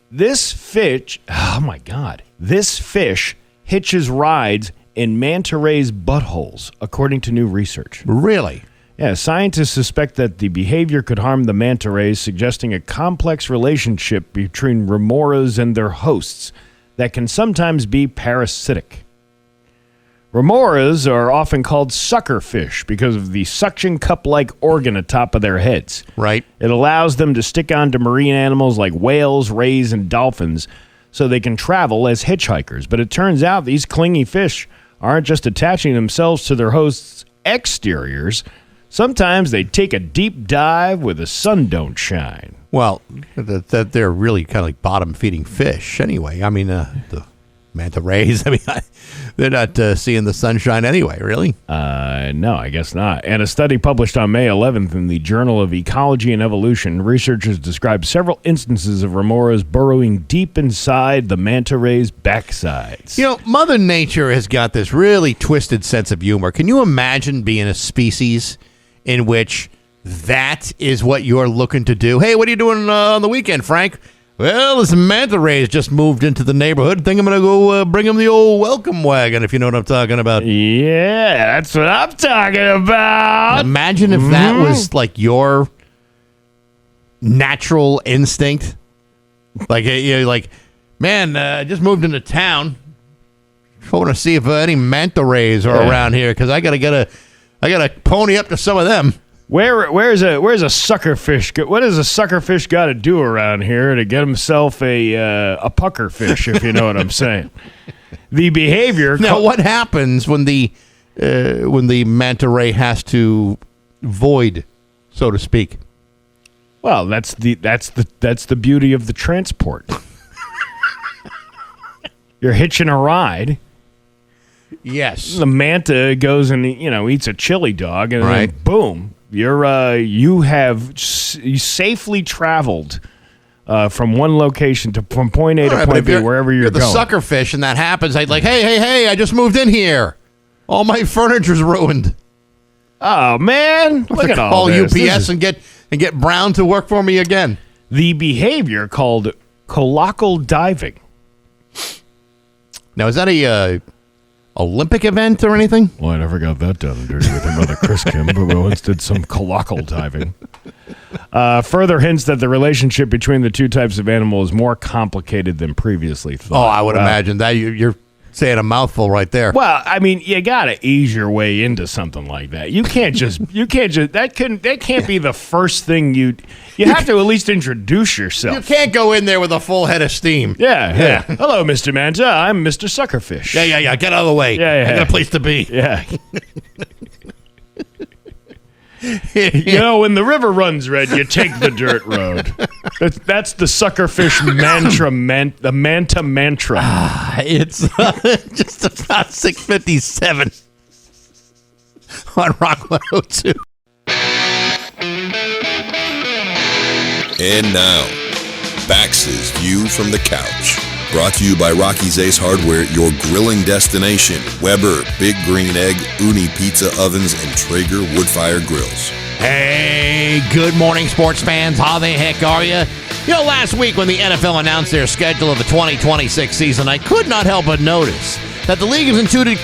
This fish, oh my God. This fish hitches rides in manta rays' buttholes, according to new research. Really? Yeah, scientists suspect that the behavior could harm the manta rays, suggesting a complex relationship between remoras and their hosts that can sometimes be parasitic. Remoras are often called suckerfish because of the suction cup-like organ atop of their heads. Right. It allows them to stick onto marine animals like whales, rays, and dolphins so they can travel as hitchhikers. But it turns out these clingy fish aren't just attaching themselves to their hosts' exteriors. Sometimes they take a deep dive where the sun don't shine. Well, that they're really kind of like bottom-feeding fish anyway. I mean, the manta rays, I mean, they're not seeing the sunshine anyway, really? No, I guess not. And a study published on May 11th in the Journal of Ecology and Evolution, researchers described several instances of remoras burrowing deep inside the manta rays' backsides. You know, Mother Nature has got this really twisted sense of humor. Can you imagine being a species in which that is what you're looking to do. Hey, what are you doing on the weekend, Frank? Well, this manta rays just moved into the neighborhood. Think I'm going to go bring them the old welcome wagon, if you know what I'm talking about. Yeah, that's what I'm talking about. Imagine if that was like your natural instinct. Like, you're like, man, I just moved into town. I want to see if any manta rays are around here because I gotta pony up to some of them. Where's a sucker fish? What does a sucker fish got to do around here to get himself a pucker fish? If you know what I'm saying. The behavior. Now, what happens when the manta ray has to void, so to speak? Well, that's the beauty of the transport. You're hitching a ride. Yes. The manta goes and eats a chili dog, and then boom, you safely traveled from one location from point A to point B, wherever you're the going. Sucker fish, and that happens. I'd like, hey, I just moved in here. All my furniture's ruined. Oh man, look at all this. Call UPS and get Brown to work for me again. The behavior called colloquial diving. Now, is that a Olympic event or anything? Well, I never got that done and dirty with my brother Chris Kim, but we once did some colloquial diving. Further hints that the relationship between the two types of animal is more complicated than previously thought. Oh, I would imagine that you're saying a mouthful right there. Well, I mean, you gotta ease your way into something like that. You can't just that can't be the first thing you have to at least introduce yourself. You can't go in there with a full head of steam. Yeah. Hello, Mr. Manta. I'm Mr. Suckerfish. Yeah. Get out of the way. Yeah. I got a place to be. Yeah. When the river runs red, you take the dirt road. That's the Suckerfish mantra, the Manta mantra. It's just about 6:57 on Rock 102. And now, Bax's View from the Couch. Brought to you by Rocky's Ace Hardware, your grilling destination. Weber, Big Green Egg, Uni Pizza Ovens, and Traeger Woodfire Grills. Hey, good morning, sports fans. How the heck are you? Last week when the NFL announced their schedule of the 2026 season, I could not help but notice that the league has included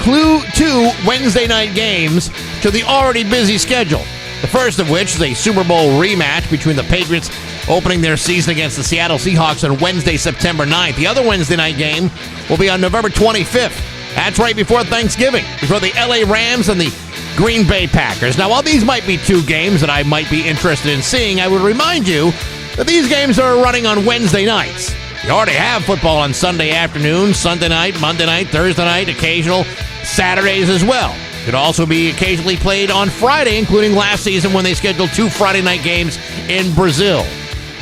two Wednesday night games to the already busy schedule. The first of which is a Super Bowl rematch between the Patriots opening their season against the Seattle Seahawks on Wednesday, September 9th. The other Wednesday night game will be on November 25th. That's right before Thanksgiving, before the LA Rams and the Green Bay Packers. Now, while these might be two games that I might be interested in seeing, I would remind you that these games are running on Wednesday nights. You already have football on Sunday afternoon, Sunday night, Monday night, Thursday night, occasional Saturdays as well. Could also be occasionally played on Friday, including last season when they scheduled 2 Friday night games in Brazil.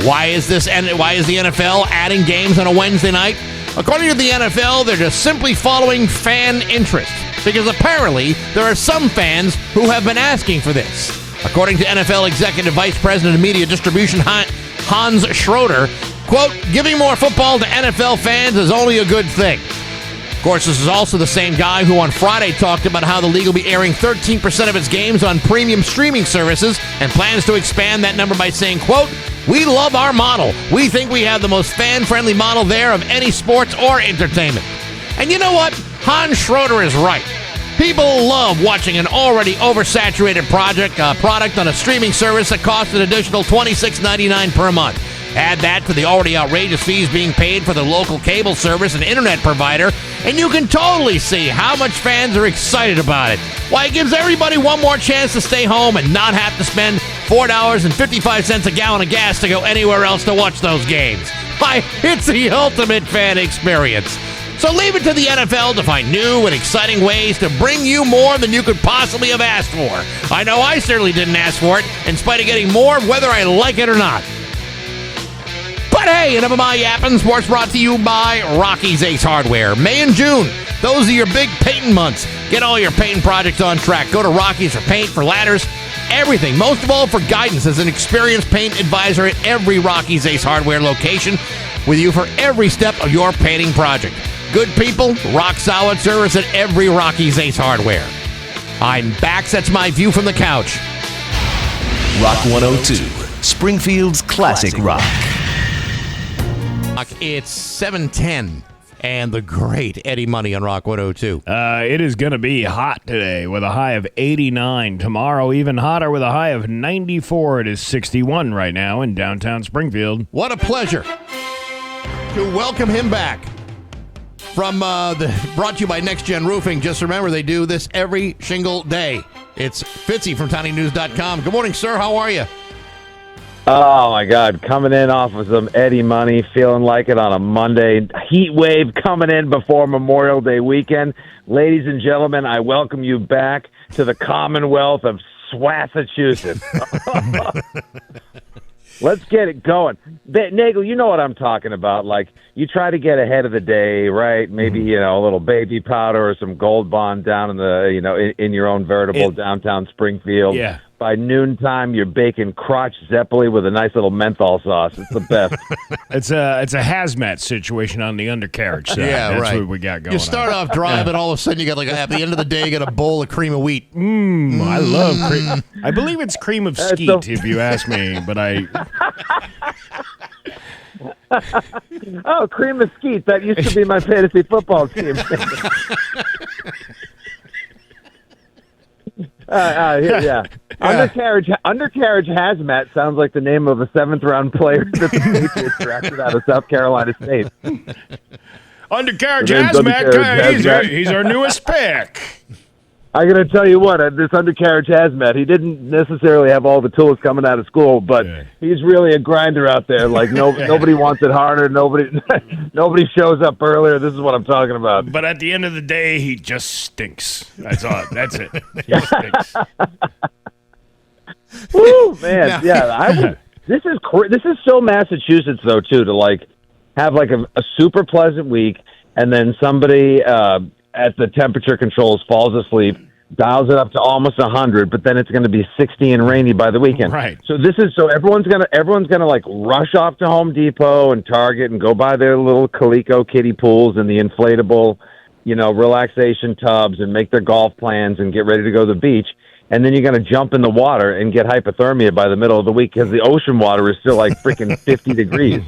Why is the NFL adding games on a Wednesday night? According to the NFL, they're just simply following fan interest, because apparently there are some fans who have been asking for this. According to NFL Executive Vice President of Media Distribution Hans Schroeder, quote, "Giving more football to NFL fans is only a good thing." Of course, this is also the same guy who on Friday talked about how the league will be airing 13% of its games on premium streaming services and plans to expand that number by saying, quote, "We love our model. We think we have the most fan-friendly model there of any sports or entertainment." And you know what? Hans Schroeder is right. People love watching an already oversaturated product on a streaming service that costs an additional $26.99 per month. Add that to the already outrageous fees being paid for the local cable service and internet provider, and you can totally see how much fans are excited about it. Why, it gives everybody one more chance to stay home and not have to spend $4.55 a gallon of gas to go anywhere else to watch those games. Why, it's the ultimate fan experience. So leave it to the NFL to find new and exciting ways to bring you more than you could possibly have asked for. I know I certainly didn't ask for it, in spite of getting more whether I like it or not. But hey, enough of my yapping. Sports brought to you by Rocky's Ace Hardware. May and June, those are your big painting months. Get all your painting projects on track. Go to Rocky's for paint, for ladders, everything. Most of all, for guidance as an experienced paint advisor at every Rocky's Ace Hardware location, with you for every step of your painting project. Good people, rock solid service at every Rocky's Ace Hardware. I'm Bax. That's my view from the couch. Rock 102, Springfield's classic rock. It's 7:10, and the great Eddie Money on Rock 102. It is going to be hot today with a high of 89. Tomorrow, even hotter with a high of 94. It is 61 right now in downtown Springfield. What a pleasure to welcome him back from brought to you by Next Gen Roofing. Just remember, they do this every single day. It's Fitzy from TinyNews.com. Good morning, sir. How are you? Oh, my God. Coming in off of some Eddie Money, feeling like it on a Monday. Heat wave coming in before Memorial Day weekend. Ladies and gentlemen, I welcome you back to the Commonwealth of Massachusetts. Let's get it going. Nagle, you know what I'm talking about. Like, you try to get ahead of the day, right? Maybe, a little baby powder or some Gold Bond down in the, in your own veritable downtown Springfield. Yeah. By noontime, you're baking crotch zeppoli with a nice little menthol sauce. It's the best. It's a hazmat situation on the undercarriage side. Yeah, That's right. what we got going You start off driving, all of a sudden you got at the end of the day, you got a bowl of cream of wheat. I love cream. I believe it's cream of skeet, if you ask me, but I... Oh, cream of skeet. That used to be my fantasy football team. Yeah. Undercarriage hazmat sounds like the name of a 7th-round player that the Patriots drafted out of South Carolina State. Undercarriage Undercarriage hazmat, hazmat. he's our newest pick. I got to tell you what, this undercarriage hazmat, he didn't necessarily have all the tools coming out of school, but he's really a grinder out there. Like, nobody wants it harder. Nobody shows up earlier. This is what I'm talking about. But at the end of the day, he just stinks. That's all. That's it. He stinks. Woo, man. Yeah. This is so Massachusetts, though, too, to, have, a super pleasant week, and then somebody at the temperature controls falls asleep, dials it up to almost 100, but then it's going to be 60 and rainy by the weekend. Right. So everyone's gonna rush off to Home Depot and Target and go buy their little Coleco kiddie pools and the inflatable, relaxation tubs and make their golf plans and get ready to go to the beach. And then you're going to jump in the water and get hypothermia by the middle of the week because the ocean water is still freaking 50 degrees.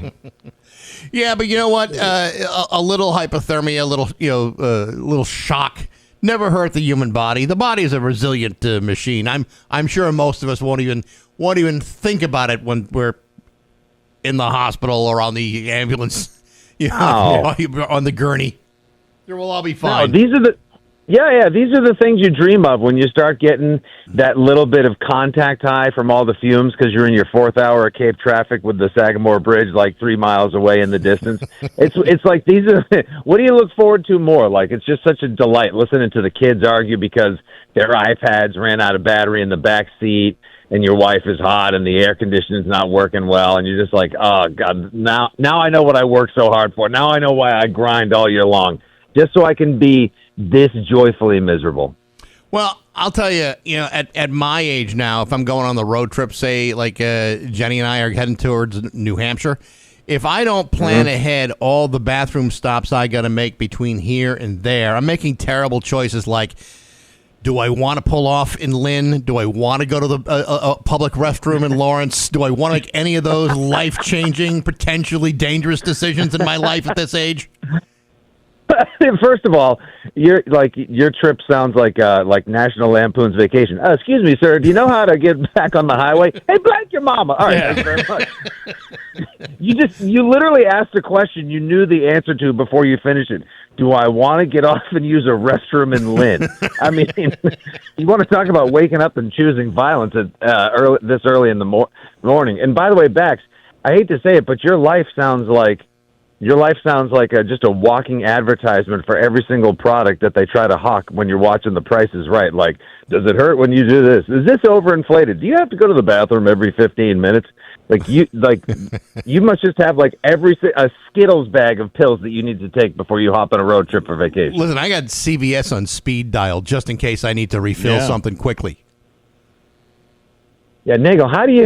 Yeah, but you know what? A little hypothermia, a little shock never hurt the human body. The body is a resilient machine. I'm sure most of us won't even think about it when we're in the hospital or on the ambulance, on the gurney. We'll all be fine. No, these are the things you dream of when you start getting that little bit of contact high from all the fumes because you're in your 4th hour of Cape traffic with the Sagamore Bridge 3 miles away in the distance. It's like these are what do you look forward to more? It's just such a delight listening to the kids argue because their iPads ran out of battery in the back seat and your wife is hot and the air conditioning's not working well and you're just like, oh God, now I know what I work so hard for. Now I know why I grind all year long just so I can be this joyfully miserable. Well, I'll tell you, at my age now, if I'm going on the road trip, say Jenny and I are heading towards New Hampshire, if I don't plan ahead all the bathroom stops I got to make between here and there, I'm making terrible choices like, do I want to pull off in Lynn? Do I want to go to the public restroom in Lawrence? Do I want to make any of those life-changing, potentially dangerous decisions in my life at this age? First of all, your trip sounds like National Lampoon's Vacation. Excuse me, sir. Do you know how to get back on the highway? Hey, blank your mama. All right, thank you very much. You literally asked a question you knew the answer to before you finished it. Do I want to get off and use a restroom in Lynn? I mean, you want to talk about waking up and choosing violence at this early in the morning. And by the way, Bax, I hate to say it, but your life sounds like just a walking advertisement for every single product that they try to hawk when you're watching The Price is Right. Like, does it hurt when you do this? Is this overinflated? Do you have to go to the bathroom every 15 minutes? You must just have a Skittles bag of pills that you need to take before you hop on a road trip for vacation. Listen, I got CVS on speed dial just in case I need to refill something quickly. Yeah, Nagle, how do you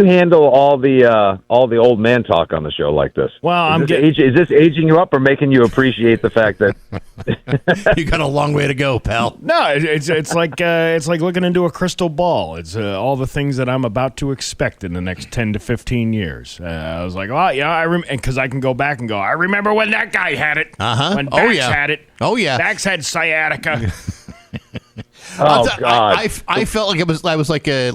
handle all the old man talk on the show like this? Well, is this aging you up or making you appreciate the fact that you got a long way to go, pal? No, it's like looking into a crystal ball. It's all the things that I'm about to expect in the next 10 to 15 years. I was like, oh yeah, because I can go back and go, I remember when that guy had it. When Bax had it. Oh yeah, Bax had sciatica. Oh God! I felt like I was like the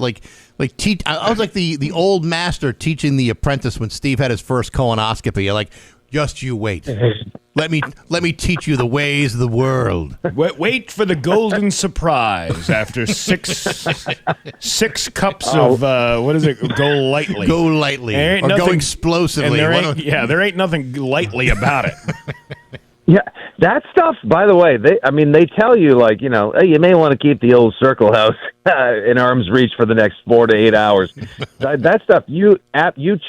old master teaching the apprentice when Steve had his first colonoscopy. You're like, just you wait. Let me teach you the ways of the world. Wait for the golden surprise after six cups of what is it? Go lightly. Go lightly or go explosively. There ain't nothing lightly about it. Yeah, that stuff, by the way, they tell you, like, you know, hey, you may want to keep the old Circle House in arm's reach for the next 4 to 8 hours. That stuff, you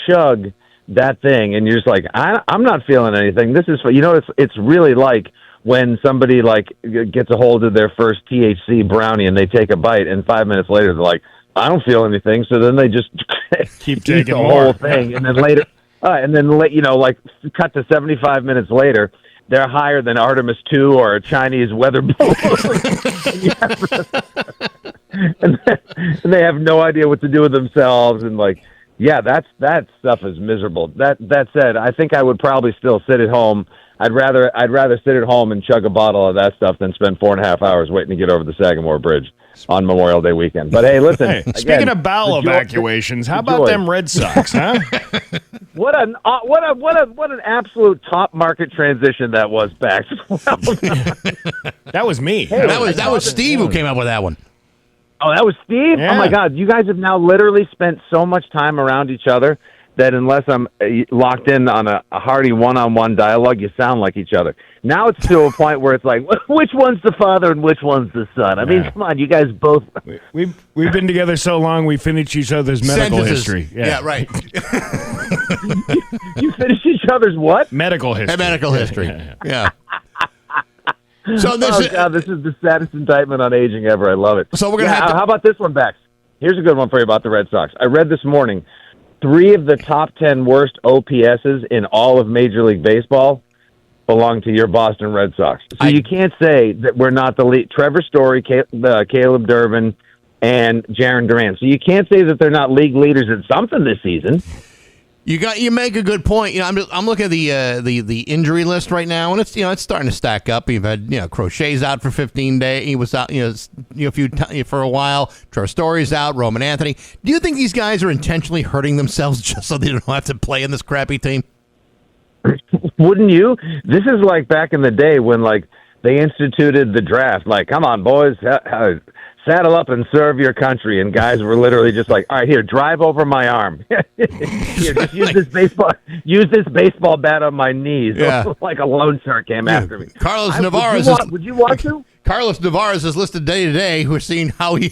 chug that thing, and you're just like, I'm not feeling anything. This is, you know, it's really like when somebody, like, gets a hold of their first THC brownie and they take a bite, and 5 minutes later they're like, I don't feel anything. So then they just keep taking the more. whole thing, and then later, cut to 75 minutes later, they're higher than Artemis II or a Chinese weather balloon. and they have no idea what to do with themselves. And, like, yeah, that stuff is miserable. That said, I think I would probably still sit at home. I'd rather sit at home and chug a bottle of that stuff than spend 4.5 hours waiting to get over the Sagamore Bridge on Memorial Day weekend. But hey, listen. Again, speaking of bowel evacuations, how about them Red Sox, huh? What an absolute top market transition that was, Bax. That was me. Hey, that was Steve who came up with that one. Oh, that was Steve? Yeah. Oh my God, you guys have now literally spent so much time around each other that unless I'm locked in on a hearty one-on-one dialogue, you sound like each other. Now it's to a point where it's like, which one's the father and which one's the son? I mean, come on, you guys both. We've been together so long, we finish each other's medical history. Yeah, right. You finish each other's what? Medical history. Medical history. Yeah. So this is the saddest indictment on aging ever. I love it. So we're gonna have to. How about this one, Bax? Here's a good one for you about the Red Sox. I read this morning 3 of the top 10 worst OPSs in all of Major League Baseball belong to your Boston Red Sox. So you can't say that we're not the lead. Trevor Story, Caleb Durbin, and Jarren Duran. So you can't say that they're not league leaders in something this season. You make a good point. You know, I'm looking at the injury list right now, and it's starting to stack up. You've had Crochet's out for 15 days. He was out for a while. Trevor Story's out. Roman Anthony. Do you think these guys are intentionally hurting themselves just so they don't have to play in this crappy team? Wouldn't you? This is like back in the day when, like, they instituted the draft. Like, come on, boys, saddle up and serve your country. And guys were literally just like, all right, here, drive over my arm. Here, just use this baseball bat on my knees. Yeah. Like a Lone Star came after me. Carlos Navarez would you want to? Carlos Navarez is listed day to day. We're seeing how he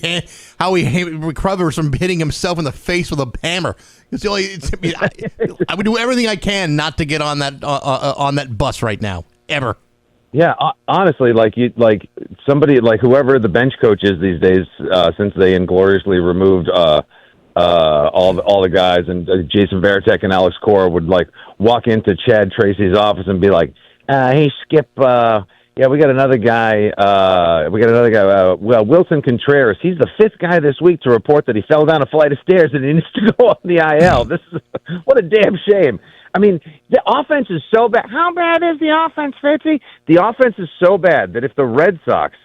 recovers from hitting himself in the face with a hammer. I would do everything I can not to get on that bus right now, ever. Yeah, honestly, somebody like whoever the bench coach is these days, since they ingloriously removed all the guys, and Jason Varitek and Alex Cora would like walk into Chad Tracy's office and be like, "Hey, Skip, yeah, we got another guy. Well, Wilson Contreras. He's the 5th guy this week to report that he fell down a flight of stairs and he needs to go on the IL. This is what a damn shame." I mean, the offense is so bad. How bad is the offense, Fitzy? The offense is so bad that if the Red Sox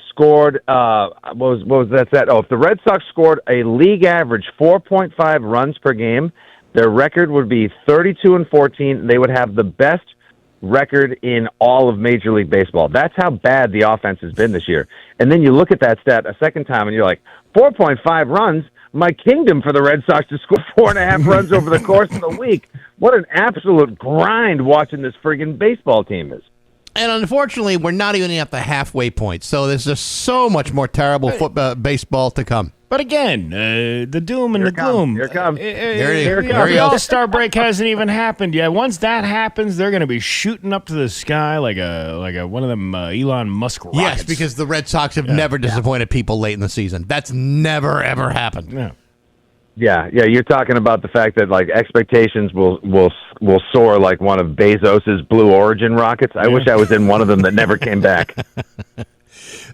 scored, what was that stat? Oh, if the Red Sox scored a league average 4.5 runs per game, their record would be 32-14. They would have the best record in all of Major League Baseball. That's how bad the offense has been this year. And then you look at that stat a second time, and you're like, 4.5 runs? My kingdom for the Red Sox to score 4.5 runs over the course of the week. What an absolute grind watching this friggin' baseball team is. And unfortunately, we're not even at the halfway point. So there's just so much more terrible baseball to come. But again, the doom and the gloom. Here it comes. The All-Star break hasn't even happened yet. Once that happens, they're going to be shooting up to the sky like a one of them Elon Musk rockets. Yes, because the Red Sox have never disappointed people late in the season. That's never, ever happened. Yeah. Yeah. You're talking about the fact that like expectations will soar like one of Bezos's Blue Origin rockets. I wish I was in one of them that never came back.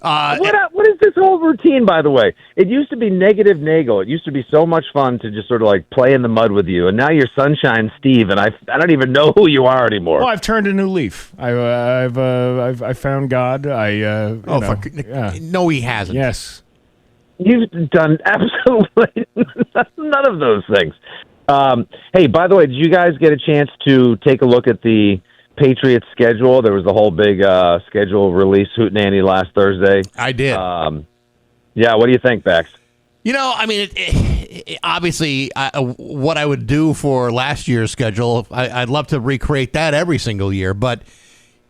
What is this whole routine, by the way? It used to be negative Nagle. It used to be so much fun to just sort of like play in the mud with you, and now you're Sunshine Steve, and I don't even know who you are anymore. Well, I've turned a new leaf. I've found God. No, he hasn't. Yes. You've done absolutely none of those things. Hey, by the way, did you guys get a chance to take a look at the Patriots schedule? There was the whole big schedule release hootenanny last Thursday. I did. Yeah, what do you think, Bax? I mean, obviously, what I would do for last year's schedule, I'd love to recreate that every single year. But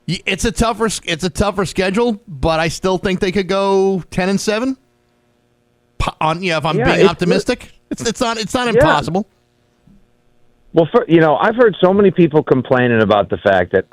it's a tougher schedule. But I still think they could go 10-7. If I'm being optimistic, it's not impossible. Well, I've heard so many people complaining about the fact that,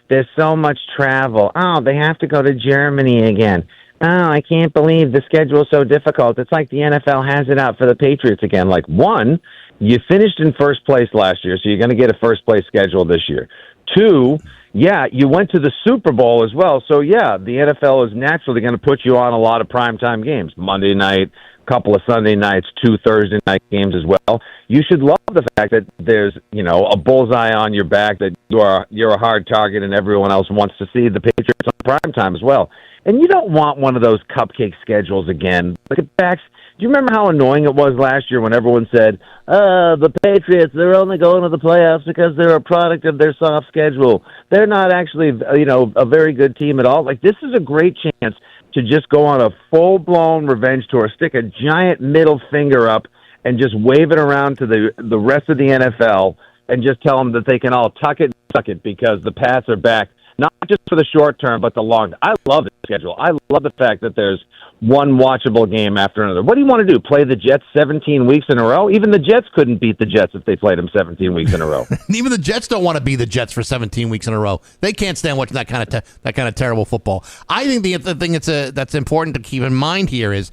there's so much travel. Oh, they have to go to Germany again. Oh, I can't believe the schedule is so difficult. It's like the NFL has it out for the Patriots again. Like, one, you finished in first place last year, so you're going to get a first-place schedule this year. Two, you went to the Super Bowl as well. So, the NFL is naturally going to put you on a lot of primetime games. Monday night, couple of Sunday nights, 2 Thursday night games as well. You should love the fact that there's, a bullseye on your back, that you're a hard target and everyone else wants to see the Patriots on primetime as well. And you don't want one of those cupcake schedules again. Look at Bax. Do you remember how annoying it was last year when everyone said, the Patriots, they're only going to the playoffs because they're a product of their soft schedule. They're not actually, a very good team at all. Like, this is a great chance to just go on a full-blown revenge tour, stick a giant middle finger up, and just wave it around to the rest of the NFL and just tell them that they can all tuck it and suck it because the Pats are back, not just for the short term, but the long. I love the schedule. I love the fact that there's one watchable game after another. What do you want to do, play the Jets 17 weeks in a row? Even the Jets couldn't beat the Jets if they played them 17 weeks in a row. Even the Jets don't want to be the Jets for 17 weeks in a row. They can't stand watching that kind of terrible football. I think the thing that's important to keep in mind here is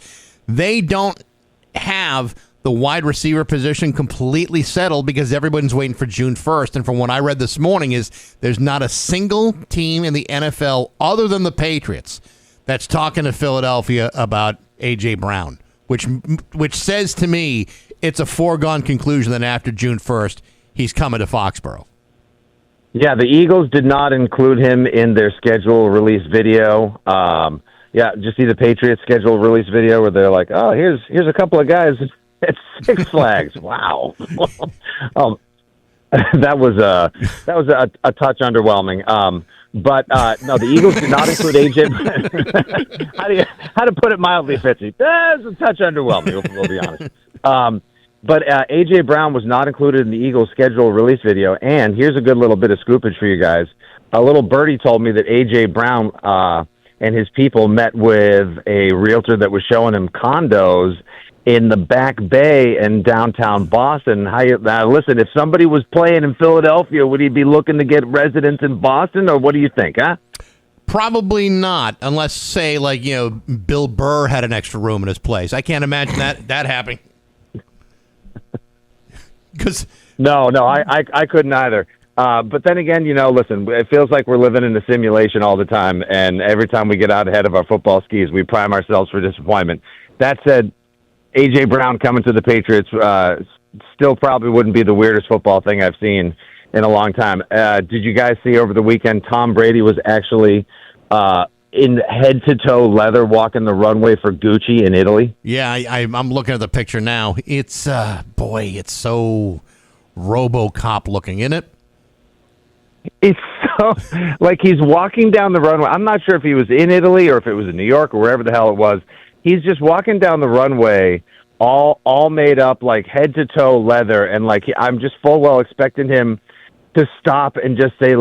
they don't have the wide receiver position completely settled because everyone's waiting for June 1st. And from what I read this morning is there's not a single team in the NFL other than the Patriots that's talking to Philadelphia about A.J. Brown, which says to me it's a foregone conclusion that after June 1st, he's coming to Foxborough. Yeah, the Eagles did not include him in their schedule release video. Just see the Patriots schedule release video where they're like, oh, here's a couple of guys at Six Flags. Wow. That was a touch underwhelming. But no, the Eagles did not include AJ. How to put it mildly, Fitzy? That's a touch underwhelming. We'll be honest. But AJ Brown was not included in the Eagles' schedule release video. And here's a good little bit of scoopage for you guys. A little birdie told me that AJ Brown and his people met with a realtor that was showing him condos in the Back Bay in downtown Boston. Now, listen, if somebody was playing in Philadelphia, would he be looking to get residents in Boston, or what do you think, huh? Probably not, unless, say, Bill Burr had an extra room in his place. I can't imagine that happening. No, I couldn't either. But then again, listen, it feels like we're living in a simulation all the time, and every time we get out ahead of our football skis, we prime ourselves for disappointment. That said, A.J. Brown coming to the Patriots still probably wouldn't be the weirdest football thing I've seen in a long time. Did you guys see over the weekend Tom Brady was actually in head-to-toe leather walking the runway for Gucci in Italy? Yeah, I'm looking at the picture now. It's, it's so RoboCop looking, isn't it? It's so, like he's walking down the runway. I'm not sure if he was in Italy or if it was in New York or wherever the hell it was. He's just walking down the runway, all made up, like head to toe leather, and I'm just full well expecting him to stop and just say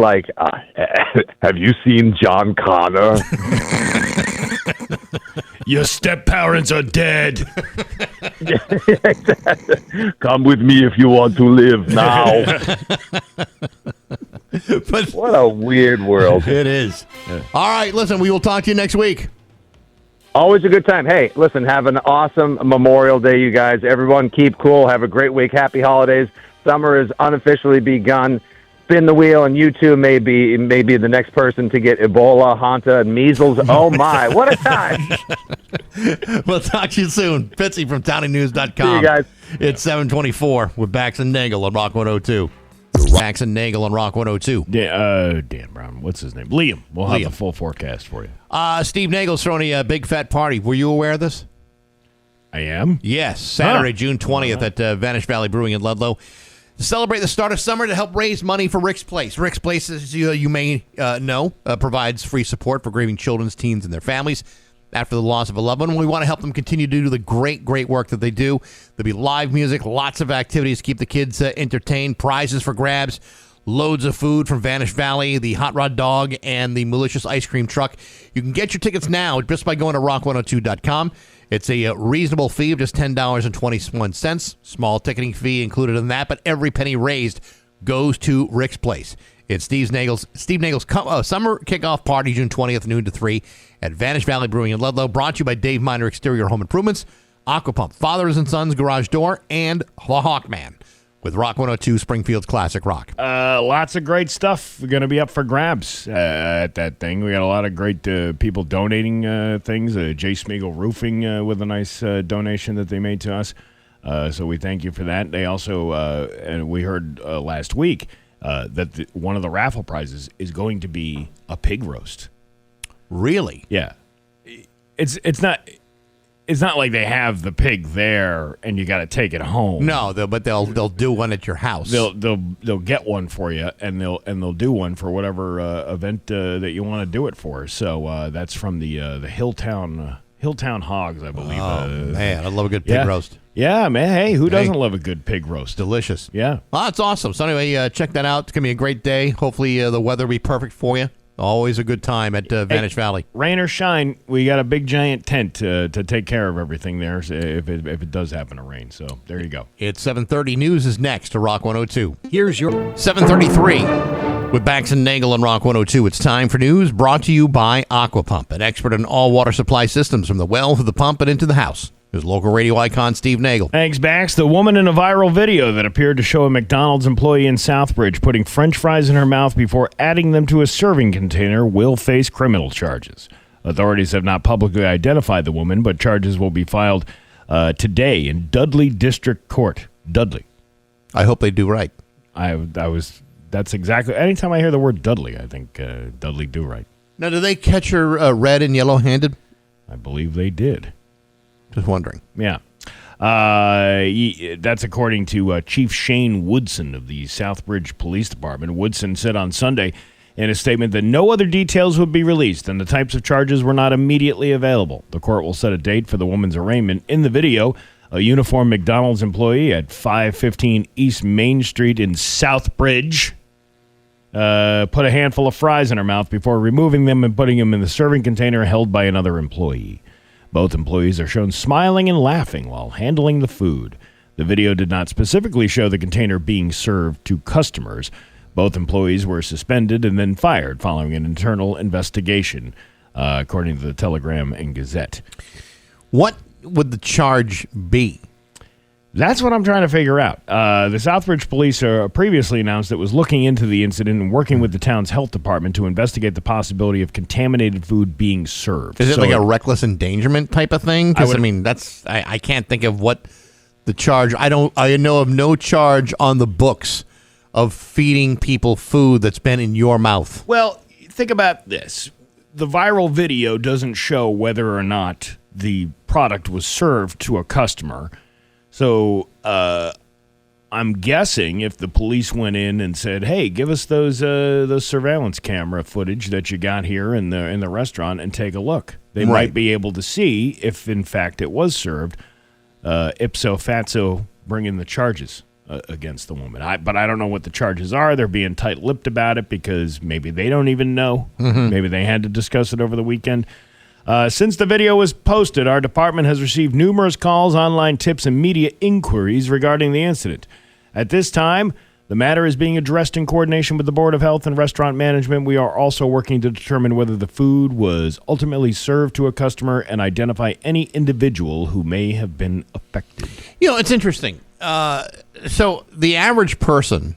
"Have you seen John Connor?" Your step parents are dead. Come with me if you want to live now. But what a weird world it is. Yeah. All right, listen, we will talk to you next week. Always a good time. Hey, listen, have an awesome Memorial Day, you guys. Everyone keep cool. Have a great week. Happy holidays. Summer has unofficially begun. Spin the wheel, and you too may be the next person to get Ebola, Hanta, and measles. Oh, my. What a time. We'll talk to you soon. Fitzy from TowningNews.com. See you guys. It's 7:24 with Bax and Nagle on Rock 102. Bax and Nagle on Rock 102. Dan Brown. What's his name? Liam. We'll have the full forecast for you. Steve Nagle's throwing a big fat party. Were you aware of this? I am? Yes. Saturday, June 20th at Vanish Valley Brewing in Ludlow. To celebrate the start of summer to help raise money for Rick's Place. Rick's Place, as you may know, provides free support for grieving children's, teens, and their families after the loss of a loved one. We want to help them continue to do the great, great work that they do. There'll be live music, lots of activities to keep the kids entertained, prizes for grabs, loads of food from Vanish Valley, the Hot Rod Dog, and the Malicious Ice Cream Truck. You can get your tickets now just by going to rock102.com. It's a reasonable fee of just $10.21. Small ticketing fee included in that, but every penny raised goes to Rick's Place. It's Steve Nagle's summer kickoff party, June 20th, noon to 3 at Vanish Valley Brewing in Ludlow. Brought to you by Dave Miner Exterior Home Improvements, Aquapump, Fathers and Sons Garage Door, and The Hawkman with Rock 102 Springfield's Classic Rock. Lots of great stuff going to be up for grabs at that thing. We got a lot of great people donating things. J. Smeagol Roofing with a nice donation that they made to us. So we thank you for that. They also, and we heard last week, that one of the raffle prizes is going to be a pig roast. Really? Yeah. It's not like they have the pig there and you got to take it home. No, but they'll do one at your house. They'll get one for you and they'll do one for whatever event that you want to do it for. So that's from the Hilltown Hogs, I believe. Oh man, I love a good pig roast. Yeah, man. Hey, who doesn't love a good pig roast? Delicious. Yeah. Well, that's awesome. So anyway, check that out. It's going to be a great day. Hopefully the weather will be perfect for you. Always a good time at Vanish Valley. Rain or shine, we got a big giant tent to take care of everything there if it does happen to rain. So there you go. It's 7:30. News is next to Rock 102. Here's your 7:33 with Bax and Nagle on Rock 102. It's time for news brought to you by Aquapump, an expert in all water supply systems from the well to the pump and into the house. Here's local radio icon Steve Nagle. Thanks, Bax. The woman in a viral video that appeared to show a McDonald's employee in Southbridge putting French fries in her mouth before adding them to a serving container will face criminal charges. Authorities have not publicly identified the woman, but charges will be filed today in Dudley District Court. Dudley. I hope they do right. That's exactly. Anytime I hear the word Dudley, I think Dudley do right. Now, do they catch her red and yellow-handed? I believe they did. Just wondering. Yeah. That's according to Chief Shane Woodson of the Southbridge Police Department. Woodson said on Sunday in a statement that no other details would be released and the types of charges were not immediately available. The court will set a date for the woman's arraignment. In the video, a uniformed McDonald's employee at 515 East Main Street in Southbridge put a handful of fries in her mouth before removing them and putting them in the serving container held by another employee. Both employees are shown smiling and laughing while handling the food. The video did not specifically show the container being served to customers. Both employees were suspended and then fired following an internal investigation, according to the Telegram and Gazette. What would the charge be? That's what I'm trying to figure out. The Southbridge Police previously announced it was looking into the incident and working with the town's health department to investigate the possibility of contaminated food being served. Is it like a reckless endangerment type of thing? Because I can't think of what the charge. I know of no charge on the books of feeding people food that's been in your mouth. Well, think about this. The viral video doesn't show whether or not the product was served to a customer. So I'm guessing if the police went in and said, "Hey, give us those surveillance camera footage that you got here in the restaurant and take a look," they might be able to see if in fact it was served. Ipso facto, bring in the charges against the woman. But I don't know what the charges are. They're being tight-lipped about it because maybe they don't even know. Mm-hmm. Maybe they had to discuss it over the weekend. Since the video was posted, our department has received numerous calls, online tips, and media inquiries regarding the incident. At this time, The matter is being addressed in coordination with the Board of Health and Restaurant Management. We are also working to determine whether the food was ultimately served to a customer and identify any individual who may have been affected. It's interesting. So the average person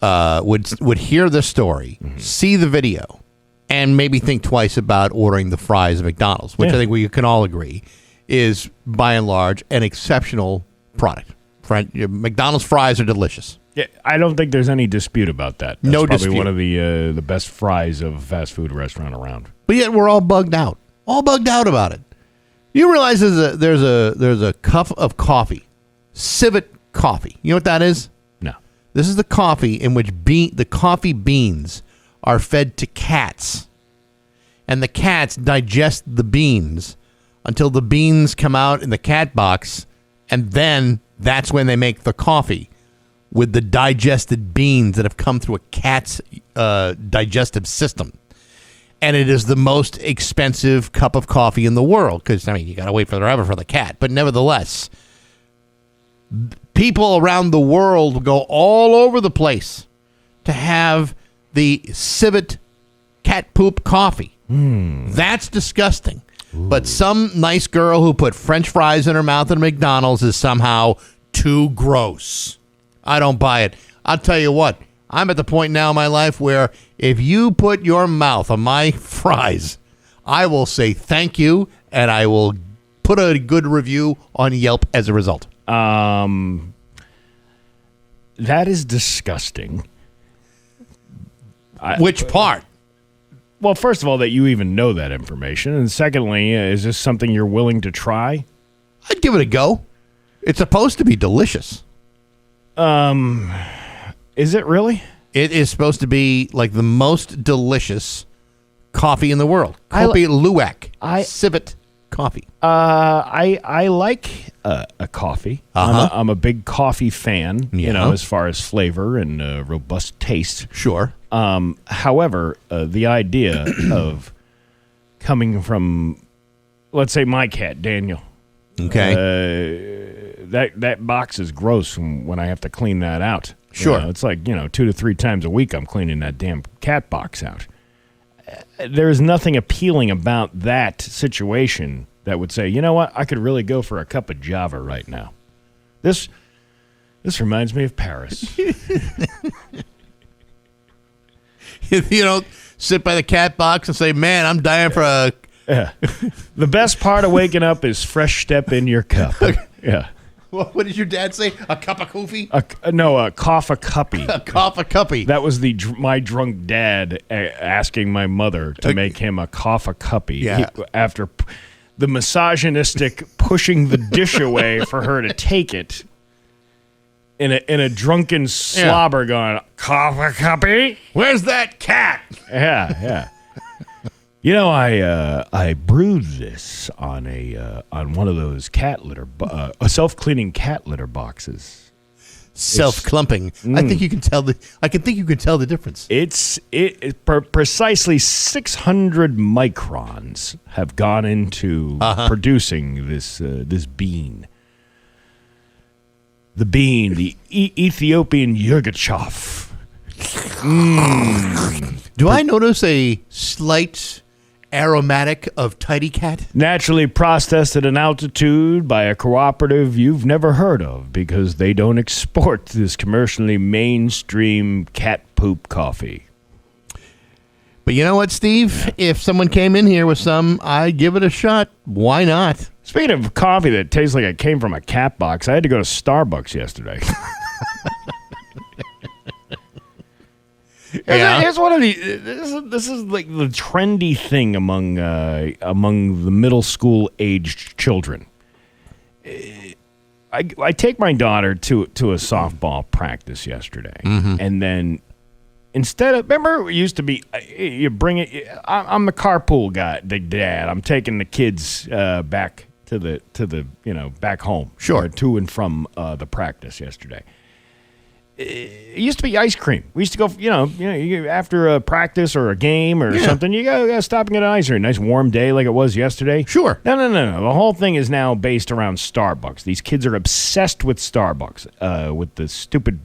would hear this story, see the video, and maybe think twice about ordering the fries at McDonald's, which I think we can all agree is, by and large, an exceptional product. McDonald's fries are delicious. Yeah, I don't think there's any dispute about that. That's no probably dispute. One of the best fries of a fast food restaurant around. But yet we're all bugged out about it. You realize there's a cup of coffee, civet coffee. You know what that is? No. This is the coffee in which the coffee beans are fed to cats, and the cats digest the beans until the beans come out in the cat box, and then that's when they make the coffee with the digested beans that have come through a cat's digestive system. And it is the most expensive cup of coffee in the world because, you got to wait forever for the cat. But nevertheless, people around the world go all over the place to have the civet cat poop coffee. That's disgusting. Ooh. But some nice girl who put French fries in her mouth at McDonald's is somehow too gross. I don't buy it. I'll tell you what. I'm at the point now in my life where if you put your mouth on my fries, I will say thank you, and I will put a good review on Yelp as a result. That is disgusting. Which part? Well, first of all, that you even know that information. And secondly, is this something you're willing to try? I'd give it a go. It's supposed to be delicious. Is it really? It is supposed to be like the most delicious coffee in the world. Kopi Luwak. Civet coffee. I like a coffee. I'm a big coffee fan, as far as flavor and robust taste. Sure. However, the idea of coming from, let's say, my cat, Daniel. Okay. That box is gross when I have to clean that out. Sure. It's like, 2 to 3 times a week I'm cleaning that damn cat box out. There's nothing appealing about that situation that would say, you know what, I could really go for a cup of Java right now. This reminds me of Paris. If you don't sit by the cat box and say, man, I'm dying for a... Yeah. The best part of waking up is fresh step in your cup. Yeah. What did your dad say? A cup of coffee? No, a cough a cuppy. A cough a cuppy. That was my drunk dad asking my mother to make him a cough a cuppy. Yeah. After the misogynistic pushing the dish away for her to take it in a drunken slobber going, cough a cuppy? Where's that cat? Yeah. I brewed this on one of those cat litter, self-cleaning cat litter boxes. Self-clumping. I think you can tell the difference. It's precisely 600 microns have gone into producing this bean. The bean, the Ethiopian Yirgachov. Do I notice a slight aromatic of tidy cat? Naturally processed at an altitude by a cooperative you've never heard of because they don't export this commercially mainstream cat poop coffee. But you know what, Steve? If someone came in here with some, I'd give it a shot. Why not? Speaking of coffee that tastes like it came from a cat box, I had to go to Starbucks yesterday. Yeah. Here's one of the. This is like the trendy thing among the middle school aged children. I take my daughter to a softball practice yesterday, and then instead of, remember it used to be you bring it. I'm the carpool guy, the dad. I'm taking the kids back to the back home. Sure, to and from the practice yesterday. It used to be ice cream. We used to go, after a practice or a game or something, you gotta stop and get an ice cream. Nice warm day like it was yesterday. Sure. No. The whole thing is now based around Starbucks. These kids are obsessed with Starbucks, with the stupid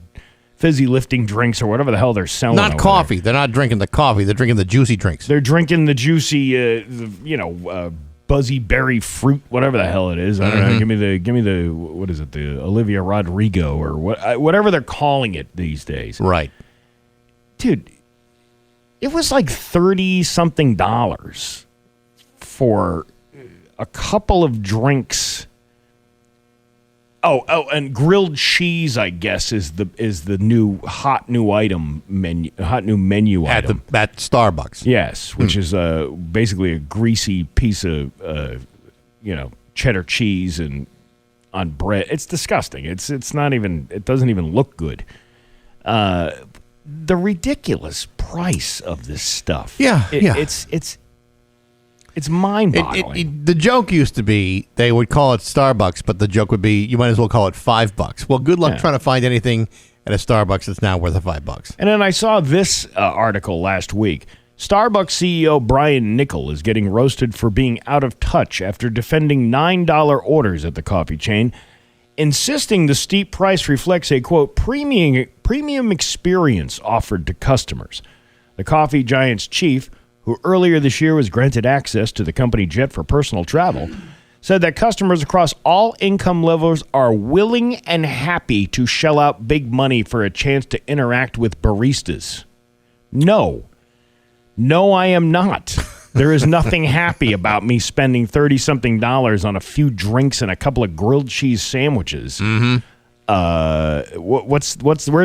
fizzy lifting drinks or whatever the hell they're selling. Not coffee. They're not drinking the coffee. They're drinking the juicy drinks. They're drinking the juicy, buzzy berry fruit, whatever the hell it is. I don't know. Give me the what is it? The Olivia Rodrigo or whatever they're calling it these days. Right, dude. It was like $30-something for a couple of drinks. Oh, and grilled cheese, I guess, is the new item menu item at Starbucks. Yes, which is basically a greasy piece of cheddar cheese and on bread. It's disgusting. It's not even. It doesn't even look good. The ridiculous price of this stuff. Yeah. It's mind-boggling. The joke used to be they would call it Starbucks, but the joke would be you might as well call it $5. Well, good luck trying to find anything at a Starbucks that's now worth $5. And then I saw this article last week. Starbucks CEO Bax Nagle is getting roasted for being out of touch after defending $9 orders at the coffee chain, insisting the steep price reflects a, quote, premium experience offered to customers. The coffee giant's chief, who earlier this year was granted access to the company jet for personal travel, said that customers across all income levels are willing and happy to shell out big money for a chance to interact with baristas. No, I am not. There is nothing happy about me spending $30-something on a few drinks and a couple of grilled cheese sandwiches. Mm-hmm. Where's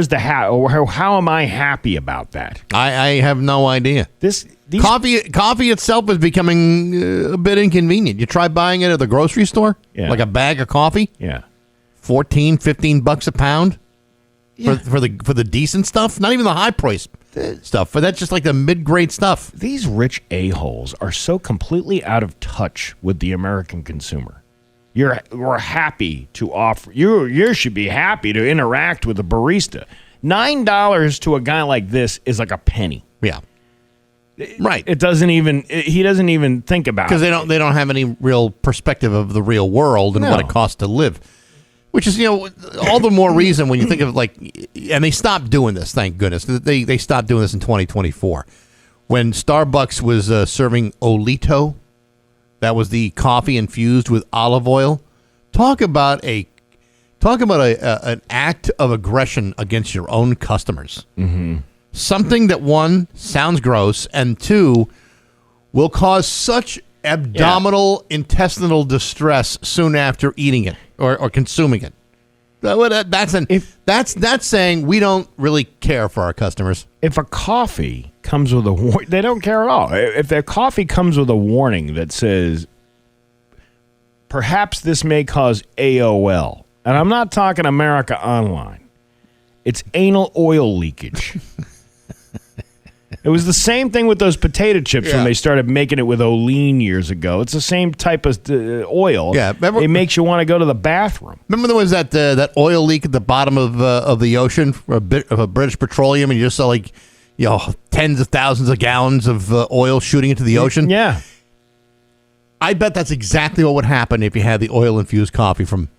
the how am I happy about that? I have no idea. Coffee itself is becoming a bit inconvenient. You try buying it at the grocery store, like a bag of coffee. Yeah, $14-15 a pound for the decent stuff. Not even the high price stuff, but that's just like the mid-grade stuff. These rich a-holes are so completely out of touch with the American consumer. We're happy to offer. You should be happy to interact with a barista. $9 to a guy like this is like a penny. Yeah, right. He doesn't even think about it because they don't have any real perspective of the real world and what it costs to live. Which is all the more reason when you think of and they stopped doing this. Thank goodness they stopped doing this in 2024 when Starbucks was serving Olito. That was the coffee infused with olive oil. Talk about an act of aggression against your own customers. Mm-hmm. Something that, one, sounds gross, and two, will cause such abdominal intestinal distress soon after eating it or consuming it. That's saying we don't really care for our customers. If a coffee comes with they don't care at all. If their coffee comes with a warning that says, perhaps this may cause AOL, and I'm not talking America Online, it's anal oil leakage. It was the same thing with those potato chips when they started making it with Olean years ago. It's the same type of oil. Yeah, it makes you want to go to the bathroom. Remember there was that oil leak at the bottom of the ocean for a British Petroleum, and you just saw tens of thousands of gallons of oil shooting into the ocean? Yeah. I bet that's exactly what would happen if you had the oil-infused coffee from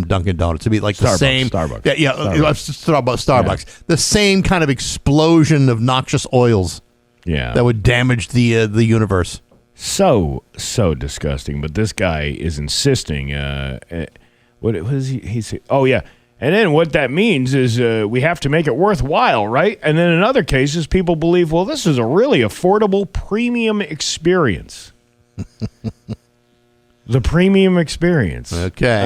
Dunkin' Donuts. It'd be like the same... Starbucks. Starbucks. Yeah. The same kind of explosion of noxious oils that would damage the universe. So disgusting. But this guy is insisting... what is he say? Oh, yeah. And then what that means is we have to make it worthwhile, right? And then in other cases, people believe, well, this is a really affordable premium experience. The premium experience. Okay.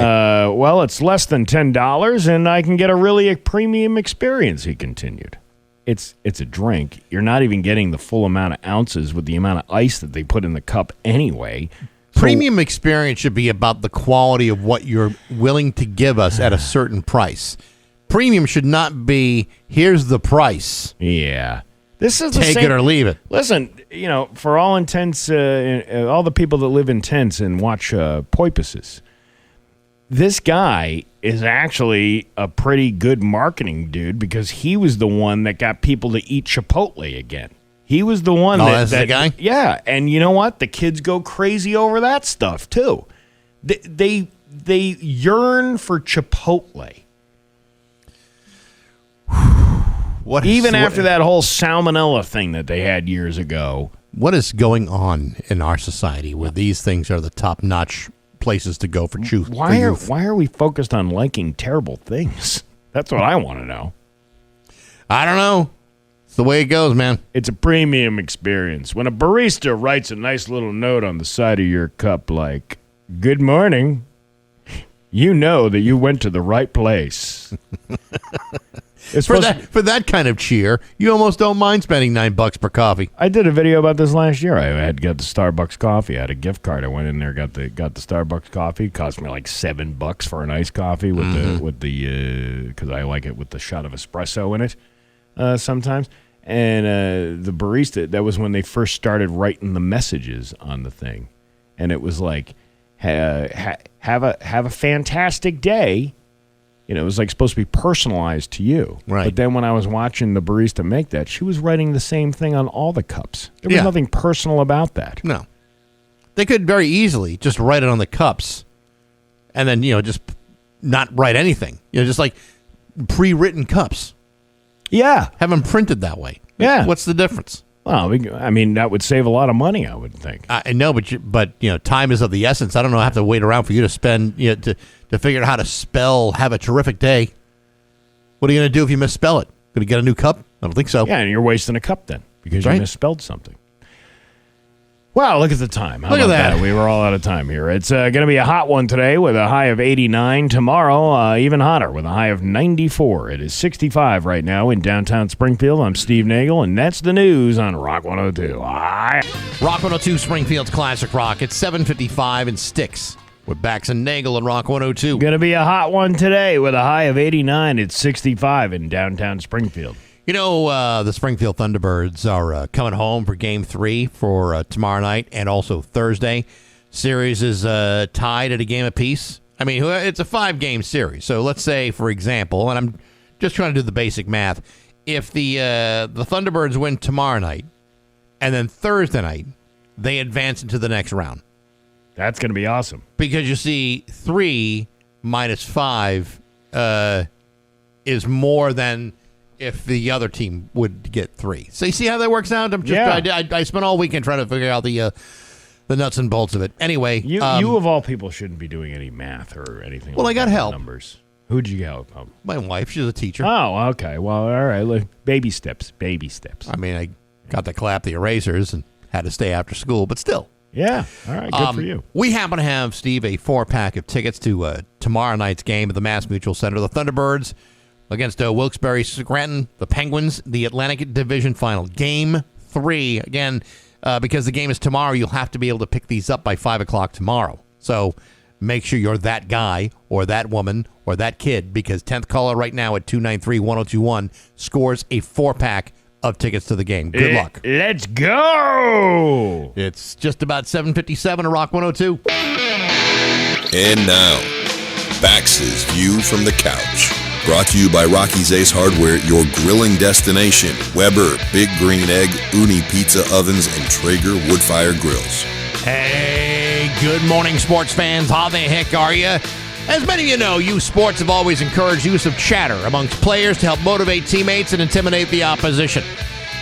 Well, it's less than $10, and I can get a really premium experience, he continued. It's a drink. You're not even getting the full amount of ounces with the amount of ice that they put in the cup anyway. Premium experience should be about the quality of what you're willing to give us at a certain price. Premium should not be, here's the price. Yeah. This is Take it or leave it. Listen, for all intents, all the people that live in tents and watch porpoises, this guy is actually a pretty good marketing dude because he was the one that got people to eat Chipotle again. He was the one that's the guy? Yeah, and you know what? The kids go crazy over that stuff, too. They yearn for Chipotle. Even after that whole salmonella thing that they had years ago. What is going on in our society where these things are the top-notch places to go for youth? Why are we focused on liking terrible things? That's what I want to know. I don't know. It's the way it goes, man. It's a premium experience. When a barista writes a nice little note on the side of your cup like, "Good morning," you know that you went to the right place. For that kind of cheer, you almost don't mind spending $9 per coffee. I did a video about this last year. I had got the Starbucks coffee. I had a gift card. I went in there, got the Starbucks coffee. It cost me like $7 for an iced coffee with the because I like it with the shot of espresso in it sometimes. And the barista, that was when they first started writing the messages on the thing, and it was like, have a fantastic day. You know, it was like supposed to be personalized to you. Right. But then when I was watching the barista make that, she was writing the same thing on all the cups. There was nothing personal about that. No. They could very easily just write it on the cups and then, just not write anything. Just like pre-written cups. Yeah. Have them printed that way. Yeah. What's the difference? Well, that would save a lot of money, I would think. I know, but time is of the essence. I don't know. I have to wait around for you to spend, to figure out how to spell "have a terrific day." What are you going to do if you misspell it? Going to get a new cup? I don't think so. Yeah, and you're wasting a cup then because you misspelled something. Wow, look at the time. How look about at that. We were all out of time here. It's going to be a hot one today with a high of 89. Tomorrow, even hotter with a high of 94. It is 65 right now in downtown Springfield. I'm Steve Nagle, and that's the news on Rock 102. Rock 102, Springfield's Classic Rock. It's 7:55 and Sticks with Bax and Nagle and Rock 102. Going to be a hot one today with a high of 89. It's 65 in downtown Springfield. The Springfield Thunderbirds are coming home for Game 3 for tomorrow night and also Thursday. Series is tied at a game apiece. I mean, it's a 5-game series. So let's say, for example, and I'm just trying to do the basic math, if the Thunderbirds win tomorrow night and then Thursday night, they advance into the next round. That's going to be awesome. Because you see, 3 minus 5 is more than if the other team would get 3. So you see how that works out? I spent all weekend trying to figure out the nuts and bolts of it. Anyway, you of all people shouldn't be doing any math or anything. Well, like I got help. Numbers. Who'd you get help? My wife. She's a teacher. Oh, okay. Well, all right. Look, baby steps. Baby steps. I mean, I got to clap the erasers and had to stay after school, but still. Yeah. All right. Good for you. We happen to have, Steve, a 4-pack of tickets to tomorrow night's game at the Mass Mutual Center. The Thunderbirds against Wilkes-Barre Scranton, the Penguins, the Atlantic Division Final. Game 3. Again, because the game is tomorrow, you'll have to be able to pick these up by 5 o'clock tomorrow. So make sure you're that guy or that woman or that kid, because 10th caller right now at 293-1021 scores a 4-pack of tickets to the game. Good luck. Let's go! It's just about 7:57 at Rock 102. And now, Bax's View from the Couch. Brought to you by Rocky's Ace Hardware, your grilling destination. Weber, Big Green Egg, Uni Pizza Ovens, and Traeger Woodfire Grills. Hey, good morning, sports fans. How the heck are you? As many of you know, youth sports have always encouraged use of chatter amongst players to help motivate teammates and intimidate the opposition.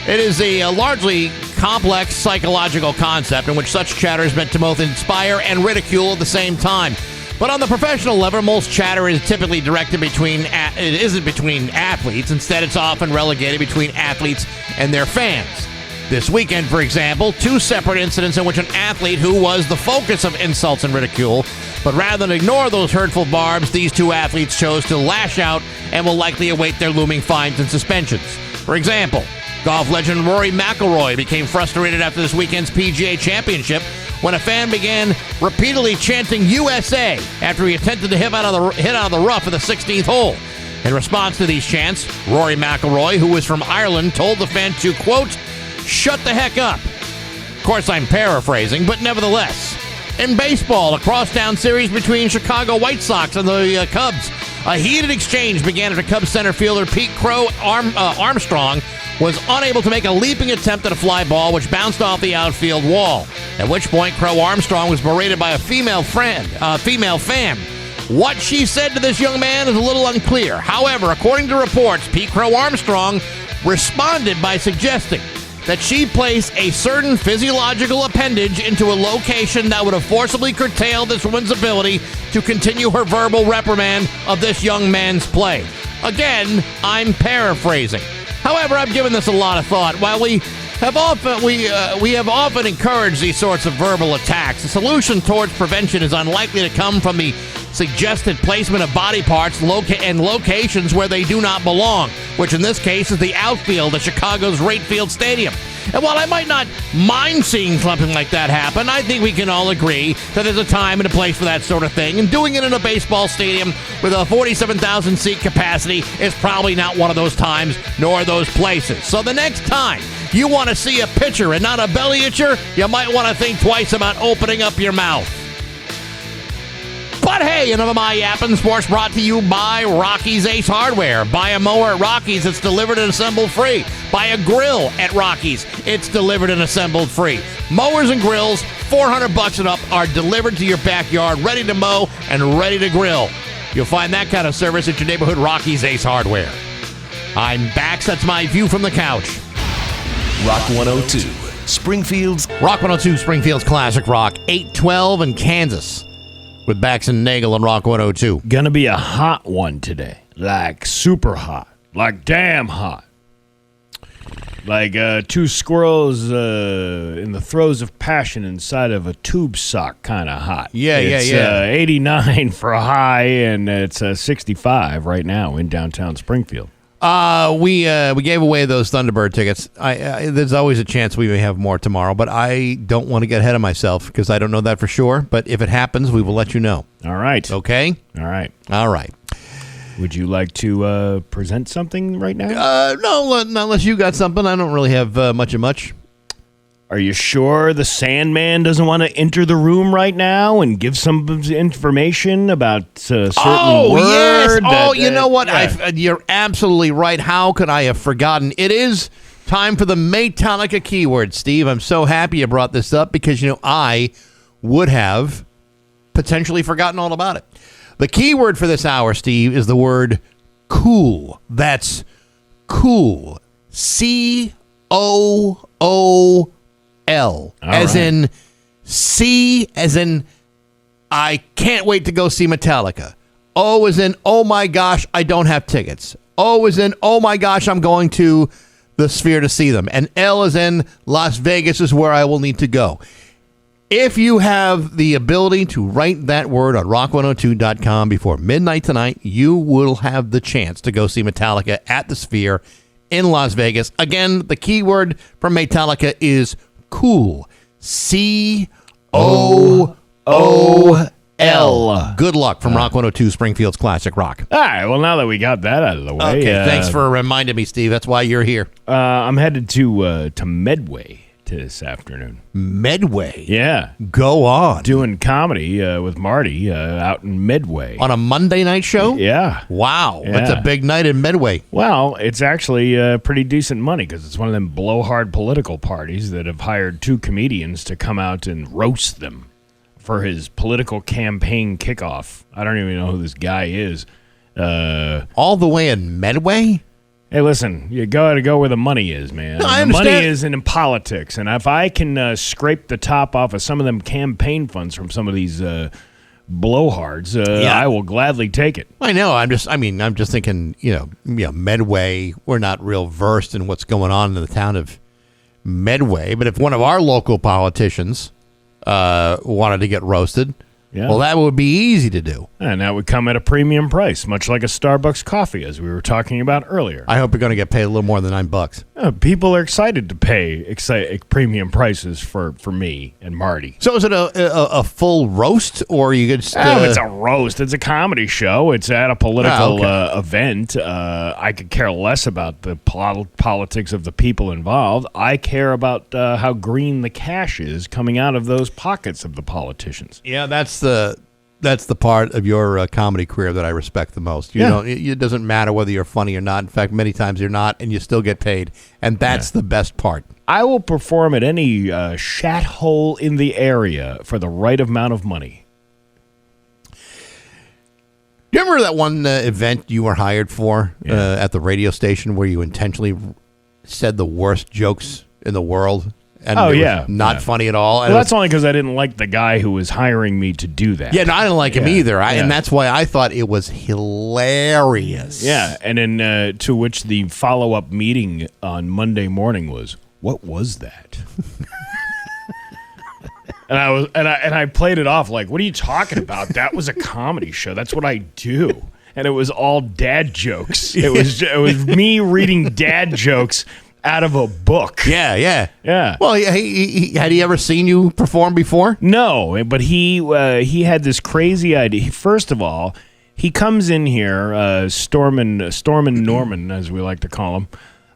It is a largely complex psychological concept in which such chatter is meant to both inspire and ridicule at the same time. But on the professional level, most chatter is typically directed it isn't between athletes. Instead, it's often relegated between athletes and their fans. This weekend, for example, 2 separate incidents in which an athlete who was the focus of insults and ridicule, but rather than ignore those hurtful barbs, these 2 athletes chose to lash out and will likely await their looming fines and suspensions. For example, golf legend Rory McIlroy became frustrated after this weekend's PGA Championship when a fan began repeatedly chanting USA after he attempted to hit out of the rough at the 16th hole. In response to these chants, Rory McIlroy, who was from Ireland, told the fan to, quote, "Shut the heck up." Of course, I'm paraphrasing, but nevertheless. In baseball, a crosstown series between Chicago White Sox and the Cubs. A heated exchange began after Cubs center fielder Pete Crow Armstrong was unable to make a leaping attempt at a fly ball which bounced off the outfield wall. At which point, Crow Armstrong was berated by a female fan. What she said to this young man is a little unclear. However, according to reports, Pete Crow Armstrong responded by suggesting that she place a certain physiological appendage into a location that would have forcibly curtailed this woman's ability to continue her verbal reprimand of this young man's play. Again, I'm paraphrasing. However, I've given this a lot of thought. While we have often encouraged these sorts of verbal attacks, the solution towards prevention is unlikely to come from the suggested placement of body parts and locations where they do not belong, which in this case is the outfield of Chicago's Rate Field Stadium. And while I might not mind seeing something like that happen, I think we can all agree that there's a time and a place for that sort of thing, and doing it in a baseball stadium with a 47,000 seat capacity is probably not one of those times nor those places. So the next time you want to see a pitcher and not a belly itcher, you might want to think twice about opening up your mouth. But hey, enough of my yapping. Sports brought to you by Rocky's Ace Hardware. Buy a mower at Rocky's, it's delivered and assembled free. Buy a grill at Rocky's, it's delivered and assembled free. Mowers and grills, $400 and up, are delivered to your backyard, ready to mow and ready to grill. You'll find that kind of service at your neighborhood Rocky's Ace Hardware. I'm Bax. That's my view from the couch. Rock 102, Springfield's Rock 102, Springfield's Classic Rock, 812 in Kansas. With Bax and Nagle on Rock 102. Gonna be a hot one today. Like super hot. Like damn hot. Like two squirrels in the throes of passion inside of a tube sock kind of hot. Yeah. 89 for a high, and it's 65 right now in downtown Springfield. We gave away those Thunderbird tickets. There's always a chance we may have more tomorrow, but I don't want to get ahead of myself because I don't know that for sure. But if it happens, we will let you know. All right. Okay? All right. All right. Would you like to present something right now? No, not unless you got something. I don't really have much. Are you sure the Sandman doesn't want to enter the room right now and give some information about a certain word? Yes. That, you know what? Yeah. You're absolutely right. How could I have forgotten? It is time for the Metallica keyword, Steve. I'm so happy you brought this up because, I would have potentially forgotten all about it. The keyword for this hour, Steve, is the word cool. That's cool. COOL. As in C, as in I can't wait to go see Metallica. O as in, oh my gosh, I don't have tickets. O as in, oh my gosh, I'm going to the Sphere to see them. And L as in, Las Vegas is where I will need to go. If you have the ability to write that word on rock102.com before midnight tonight, you will have the chance to go see Metallica at the Sphere in Las Vegas. Again, the keyword for Metallica is cool. COOL. Good luck from Rock 102, Springfield's Classic Rock. All right. Well, now that we got that out of the way. Okay, thanks for reminding me, Steve. That's why you're here. I'm headed to Medway this afternoon. Medway? Yeah. Go on. Doing comedy with Marty out in Medway. On a Monday night show? Yeah. Wow. Yeah. That's a big night in Medway. Well, it's actually pretty decent money because it's one of them blowhard political parties that have hired two comedians to come out and roast them for his political campaign kickoff. I don't even know who this guy is. All the way in Medway? Hey, listen, you got to go where the money is, man. No, I the understand. money is in politics, and if I can scrape the top off of some of them campaign funds from some of these blowhards, I will gladly take it. I know. I'm just thinking, Medway, we're not real versed in what's going on in the town of Medway, but if one of our local politicians wanted to get roasted, well, that would be easy to do. And that would come at a premium price, much like a Starbucks coffee, as we were talking about earlier. I hope you're going to get paid a little more than $9. People are excited to pay premium prices for me and Marty. So is it a full roast, or you could? It's a roast. It's a comedy show. It's at a political event. I could care less about the politics of the people involved. I care about how green the cash is coming out of those pockets of the politicians. Yeah, that's the part of your comedy career that I respect the most. It doesn't matter whether you're funny or not. In fact, many times you're not, and you still get paid, and that's the best part. I will perform at any shat hole in the area for the right amount of money. Do you remember that one event you were hired for at the radio station where you intentionally said the worst jokes in the world. And Oh, it was yeah. not Yeah. funny at all. And Well, it that's only because I didn't like the guy who was hiring me to do that. yeah, no, I didn't like him Yeah, either. yeah. And that's why I thought it was hilarious. Yeah, and then to which the follow-up meeting on Monday morning was, what was that? and I played it off like, what are you talking about? That was a comedy show. That's what I do. And it was all dad jokes. It was me reading dad jokes out of a book. Yeah. Yeah. Well, he had he ever seen you perform before? No, but he had this crazy idea. First of all, he comes in here, Stormin Norman, as we like to call him,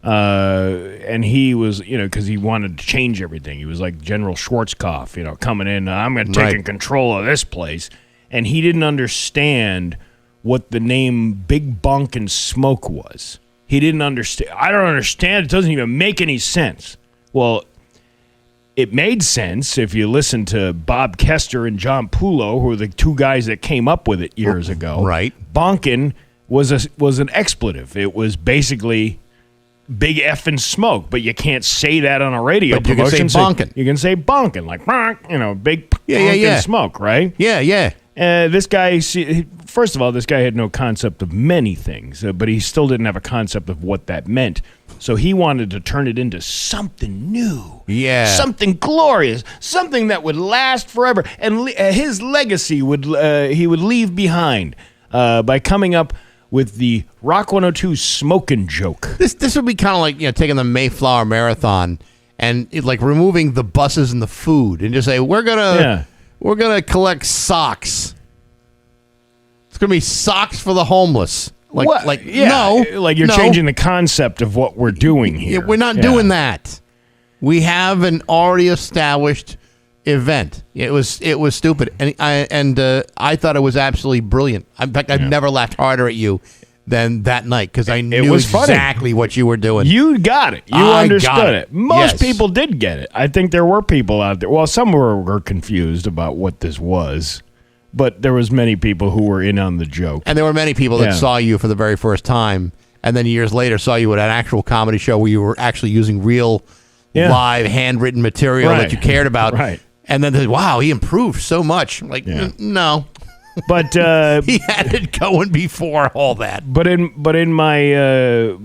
and he was, because he wanted to change everything. He was like General Schwarzkopf, coming in. I'm going to take control of this place, and he didn't understand what the name Big Bunk and Smoke was. He didn't understand. I don't understand. It doesn't even make any sense. Well, it made sense if you listen to Bob Kester and John Pulo, who were the two guys that came up with it years ago. Right. Bonkin was an expletive. It was basically big effing smoke, but you can't say that on a radio But you can say promotion. bonkin'. You can say bonkin', like, big Yeah, bonkin' smoke, right? Yeah. This guy, first of all, this guy had no concept of many things, but he still didn't have a concept of what that meant. So he wanted to turn it into something new. Yeah. Something glorious, something that would last forever. And his legacy he would leave behind by coming up with the Rock 102 smoking joke. This would be kind of like taking the Mayflower Marathon and removing the buses and the food and just say we're gonna collect socks. It's gonna be socks for the homeless. You're changing the concept of what we're doing here. Yeah, we're not doing that. We have an already established event. It was stupid, and I thought it was absolutely brilliant. In fact, I've never laughed harder at you than that night because I knew was funny. exactly what you were doing. You got it. You I understood got it. it. Most Yes. people did get it. I think there were people out there. Well, some were confused about what this was, but there was many people who were in on the joke. And there were many people that Yeah. saw you for the very first time, and then years later saw you at an actual comedy show where you were actually using real, live, handwritten material Right. that you cared about. Right. And then, wow, he improved so much. Like, no. But He had it going before all that. but in my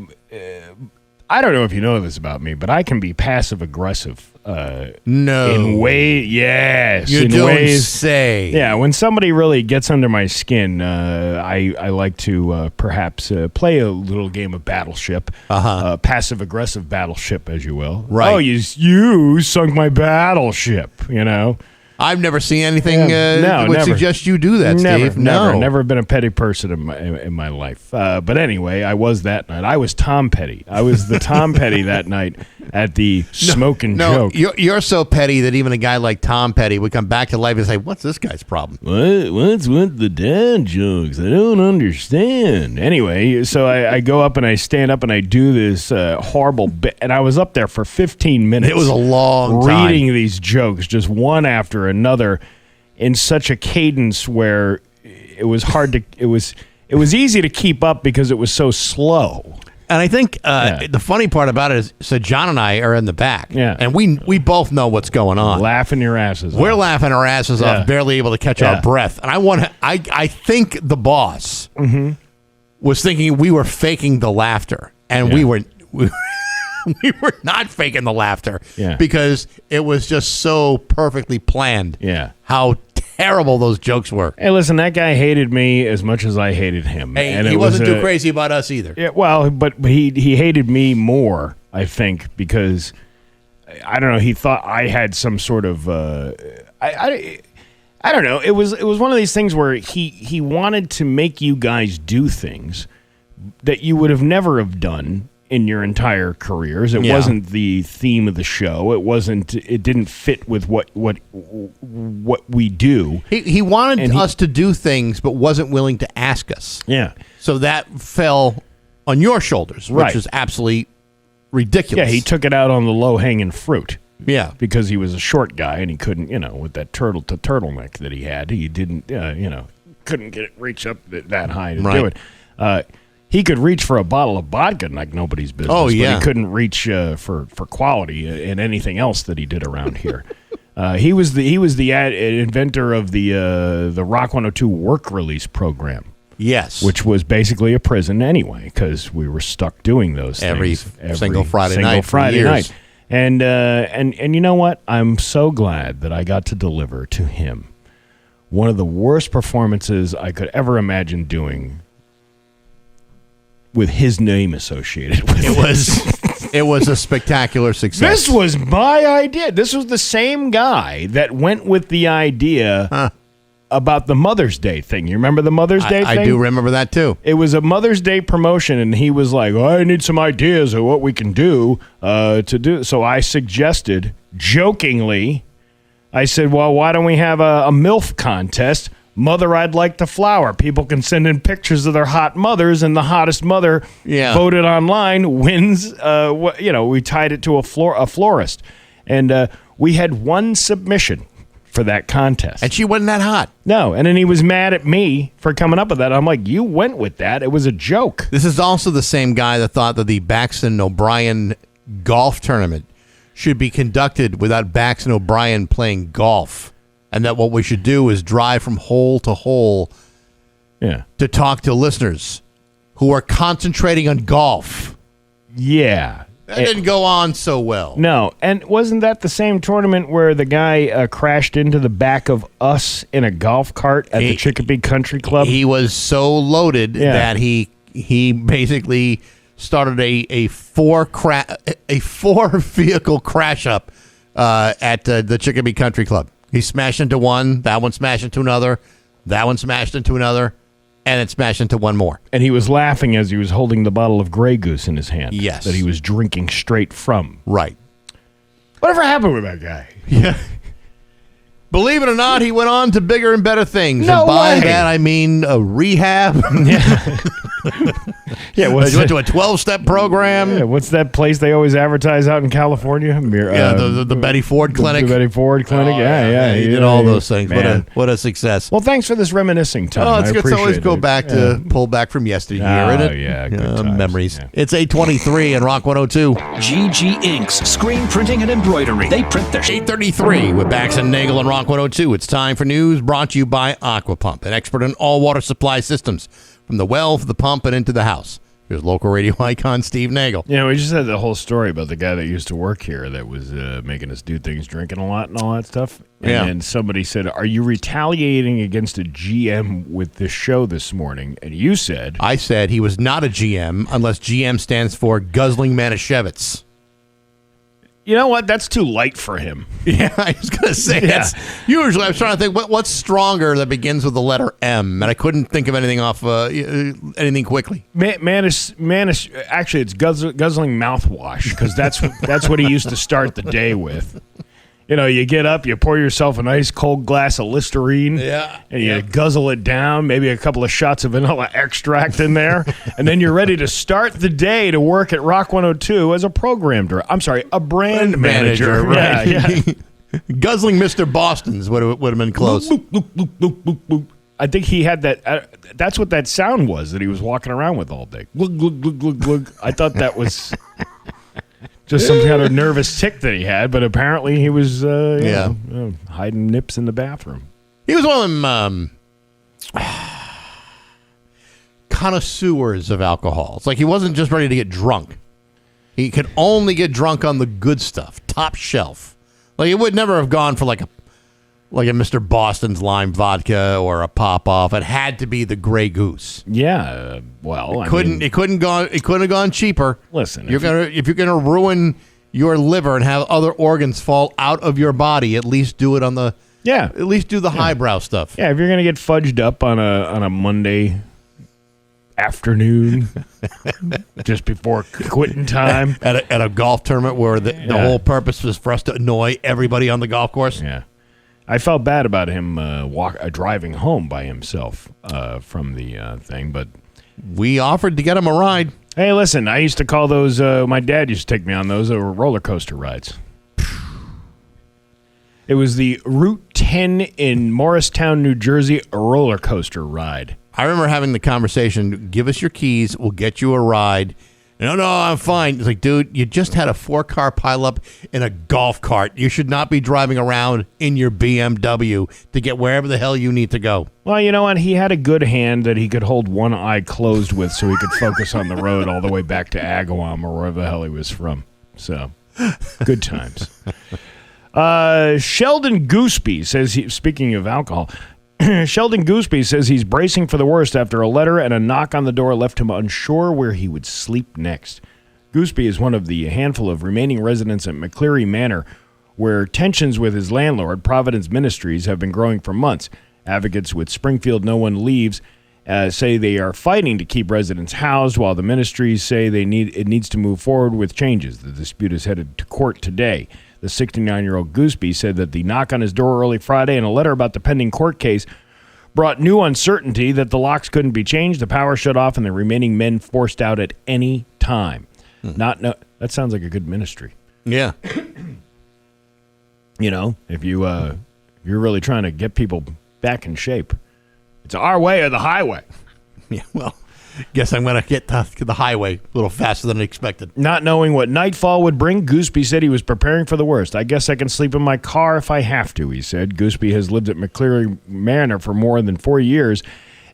I don't know if you know this about me, but I can be passive aggressive. No. In yes, You in don't ways. say. Yeah, when somebody really gets under my skin, I like to perhaps play a little game of Battleship, passive aggressive Battleship, as you will. Right. Oh, you sunk my battleship. I've never seen anything No, that would never. suggest you do that, Never, Steve. No. never been a petty person in my life. But anyway, I was that night. I was Tom Petty. I was the Tom Petty that night at the smoking joke. You're so petty that even a guy like Tom Petty would come back to life and say, "What's this guy's problem?" What's with the dad jokes? I don't understand. Anyway, so I go up and I stand up and I do this horrible bit. And I was up there for 15 minutes. It was a long time. reading these jokes, just one after another, in such a cadence where it was hard to. It was easy to keep up because it was so slow. And I think the funny part about it is, so John and I are in the back, and we both know what's going on. Laughing your asses off. We're laughing our asses off, barely able to catch our breath. And I think the boss was thinking we were faking the laughter, and we were not faking the laughter because it was just so perfectly planned. Yeah. How terrible those jokes were. Hey, listen, that guy hated me as much as I hated him. Hey, and he wasn't too crazy about us either. Yeah, well, but he hated me more, I think, because I don't know. He thought I had some sort of I don't know. It was one of these things where he wanted to make you guys do things that you would have never have done in your entire careers. It wasn't the theme of the show. It didn't fit with what we do. He wanted us to do things, but wasn't willing to ask us. Yeah. So that fell on your shoulders, which is absolutely ridiculous. Yeah, he took it out on the low-hanging fruit. Yeah. Because he was a short guy and he couldn't, with that turtleneck that he had, he didn't, couldn't reach up that high to do it. He could reach for a bottle of vodka like nobody's business. Oh, yeah. But he couldn't reach for quality in anything else that he did around here. He was the inventor of the Rock 102 work release program. Yes. Which was basically a prison anyway, because we were stuck doing those every things single Friday night. Friday night. And you know what? I'm so glad that I got to deliver to him one of the worst performances I could ever imagine doing with his name associated with it. It was a spectacular success. This was my idea. This was the same guy that went with the idea about the Mother's Day thing. You remember the Mother's Day thing? I do remember that, too. It was a Mother's Day promotion, and he was like, I need some ideas of what we can do to do. So I suggested, jokingly, I said, well, why don't we have a MILF contest? Mother I'd like to flower. People can send in pictures of their hot mothers, and the hottest mother voted online wins. We tied it to a florist. And we had one submission for that contest. And she wasn't that hot. No, and then he was mad at me for coming up with that. I'm like, you went with that. It was a joke. This is also the same guy that thought that the Bax and O'Brien golf tournament should be conducted without Bax and O'Brien playing golf. And that what we should do is drive from hole to hole to talk to listeners who are concentrating on golf. Yeah. That didn't go on so well. No, and wasn't that the same tournament where the guy crashed into the back of us in a golf cart at the Chicopee Country Club? He was so loaded that he basically started a four vehicle crash up at the Chicopee Country Club. He smashed into one, that one smashed into another, that one smashed into another, and it smashed into one more. And he was laughing as he was holding the bottle of Grey Goose in his hand. Yes. That he was drinking straight from. Right. Whatever happened with that guy? Yeah. Believe it or not, he went on to bigger and better things. No and by way. that, I mean a rehab. Yeah, he went to a 12-step program. Yeah, what's that place they always advertise out in California? The Betty Ford Clinic. The Betty Ford Clinic, He did all those things. Man. What a success. Well, thanks for this reminiscing time. Oh, it's good to always go it. back to pull back from yesteryear, isn't it? Yeah, good times. Memories. Yeah. It's 8:23 and Rock 102. GG Inks, screen printing and embroidery. They print their 8:33 with Bax and Nagle and Rock 102. It's time for news brought to you by Aquapump, an expert in all water supply systems, from the well to the pump and into the house. Here's local radio icon Steve Nagle. We just had the whole story about the guy that used to work here that was making us do things, drinking a lot and all that stuff. And then somebody said, are you retaliating against a GM with this show this morning? And you said... I said he was not a GM unless GM stands for Guzzling Manischewitz. You know what? That's too light for him. Yeah, I was going to say that's usually I was trying to think what's stronger that begins with the letter M, and I couldn't think of anything off anything quickly. Actually, it's guzzling mouthwash because that's what he used to start the day with. You get up, you pour yourself a nice cold glass of Listerine, and you guzzle it down, maybe a couple of shots of vanilla extract in there, and then you're ready to start the day to work at Rock 102 as a a brand manager. Right. Yeah. Guzzling Mr. Boston's would have been close. I think he had that. That's what that sound was that he was walking around with all day. Glug, glug, glug, glug, glug. I thought that was... just some kind of nervous tick that he had, but apparently he was hiding nips in the bathroom. He was one of them connoisseurs of alcohol. It's like he wasn't just ready to get drunk. He could only get drunk on the good stuff, top shelf. Like, it would never have gone for like a Mr. Boston's lime vodka or a pop-off. It had to be the Grey Goose. Yeah, well, it couldn't have gone cheaper. Listen, if you're gonna ruin your liver and have other organs fall out of your body, at least do it on the at least do the highbrow stuff. Yeah, if you're gonna get fudged up on a Monday afternoon just before quitting time at a golf tournament where the whole purpose was for us to annoy everybody on the golf course. Yeah. I felt bad about him driving home by himself from the thing, but... We offered to get him a ride. Hey, listen, I used to call those... my dad used to take me on those. They were roller coaster rides. It was the Route 10 in Morristown, New Jersey roller coaster ride. I remember having the conversation, give us your keys, we'll get you a ride. No, I'm fine. It's like, dude, you just had a 4-car pileup in a golf cart. You should not be driving around in your BMW to get wherever the hell you need to go. Well, you know what? He had a good hand that he could hold one eye closed with so he could focus on the road all the way back to Agawam or wherever the hell he was from. So, good times. Sheldon Gooseby says, speaking of alcohol, Sheldon Gooseby says he's bracing for the worst after a letter and a knock on the door left him unsure where he would sleep next. Gooseby is one of the handful of remaining residents at McCleary Manor where tensions with his landlord, Providence Ministries, have been growing for months. Advocates with Springfield No One Leaves say they are fighting to keep residents housed, while the ministries say it needs to move forward with changes. The dispute is headed to court today. The 69-year-old Gooseby said that the knock on his door early Friday and a letter about the pending court case brought new uncertainty that the locks couldn't be changed, the power shut off, and the remaining men forced out at any time. That sounds like a good ministry. Yeah. You know, if you're really trying to get people back in shape, it's our way or the highway. Yeah, well, guess I'm going to get to the highway a little faster than expected. Not knowing what nightfall would bring, Gooseby said he was preparing for the worst. I guess I can sleep in my car if I have to, he said. Gooseby has lived at McCleary Manor for more than 4 years,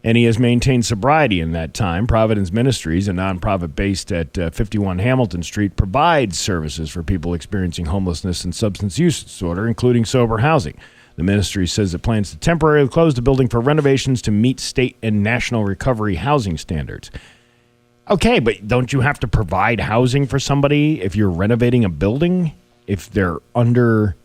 and he has maintained sobriety in that time. Providence Ministries, a nonprofit based at 51 Hamilton Street, provides services for people experiencing homelessness and substance use disorder, including sober housing. The ministry says it plans to temporarily close the building for renovations to meet state and national recovery housing standards. Okay, but don't you have to provide housing for somebody if you're renovating a building? If they're under...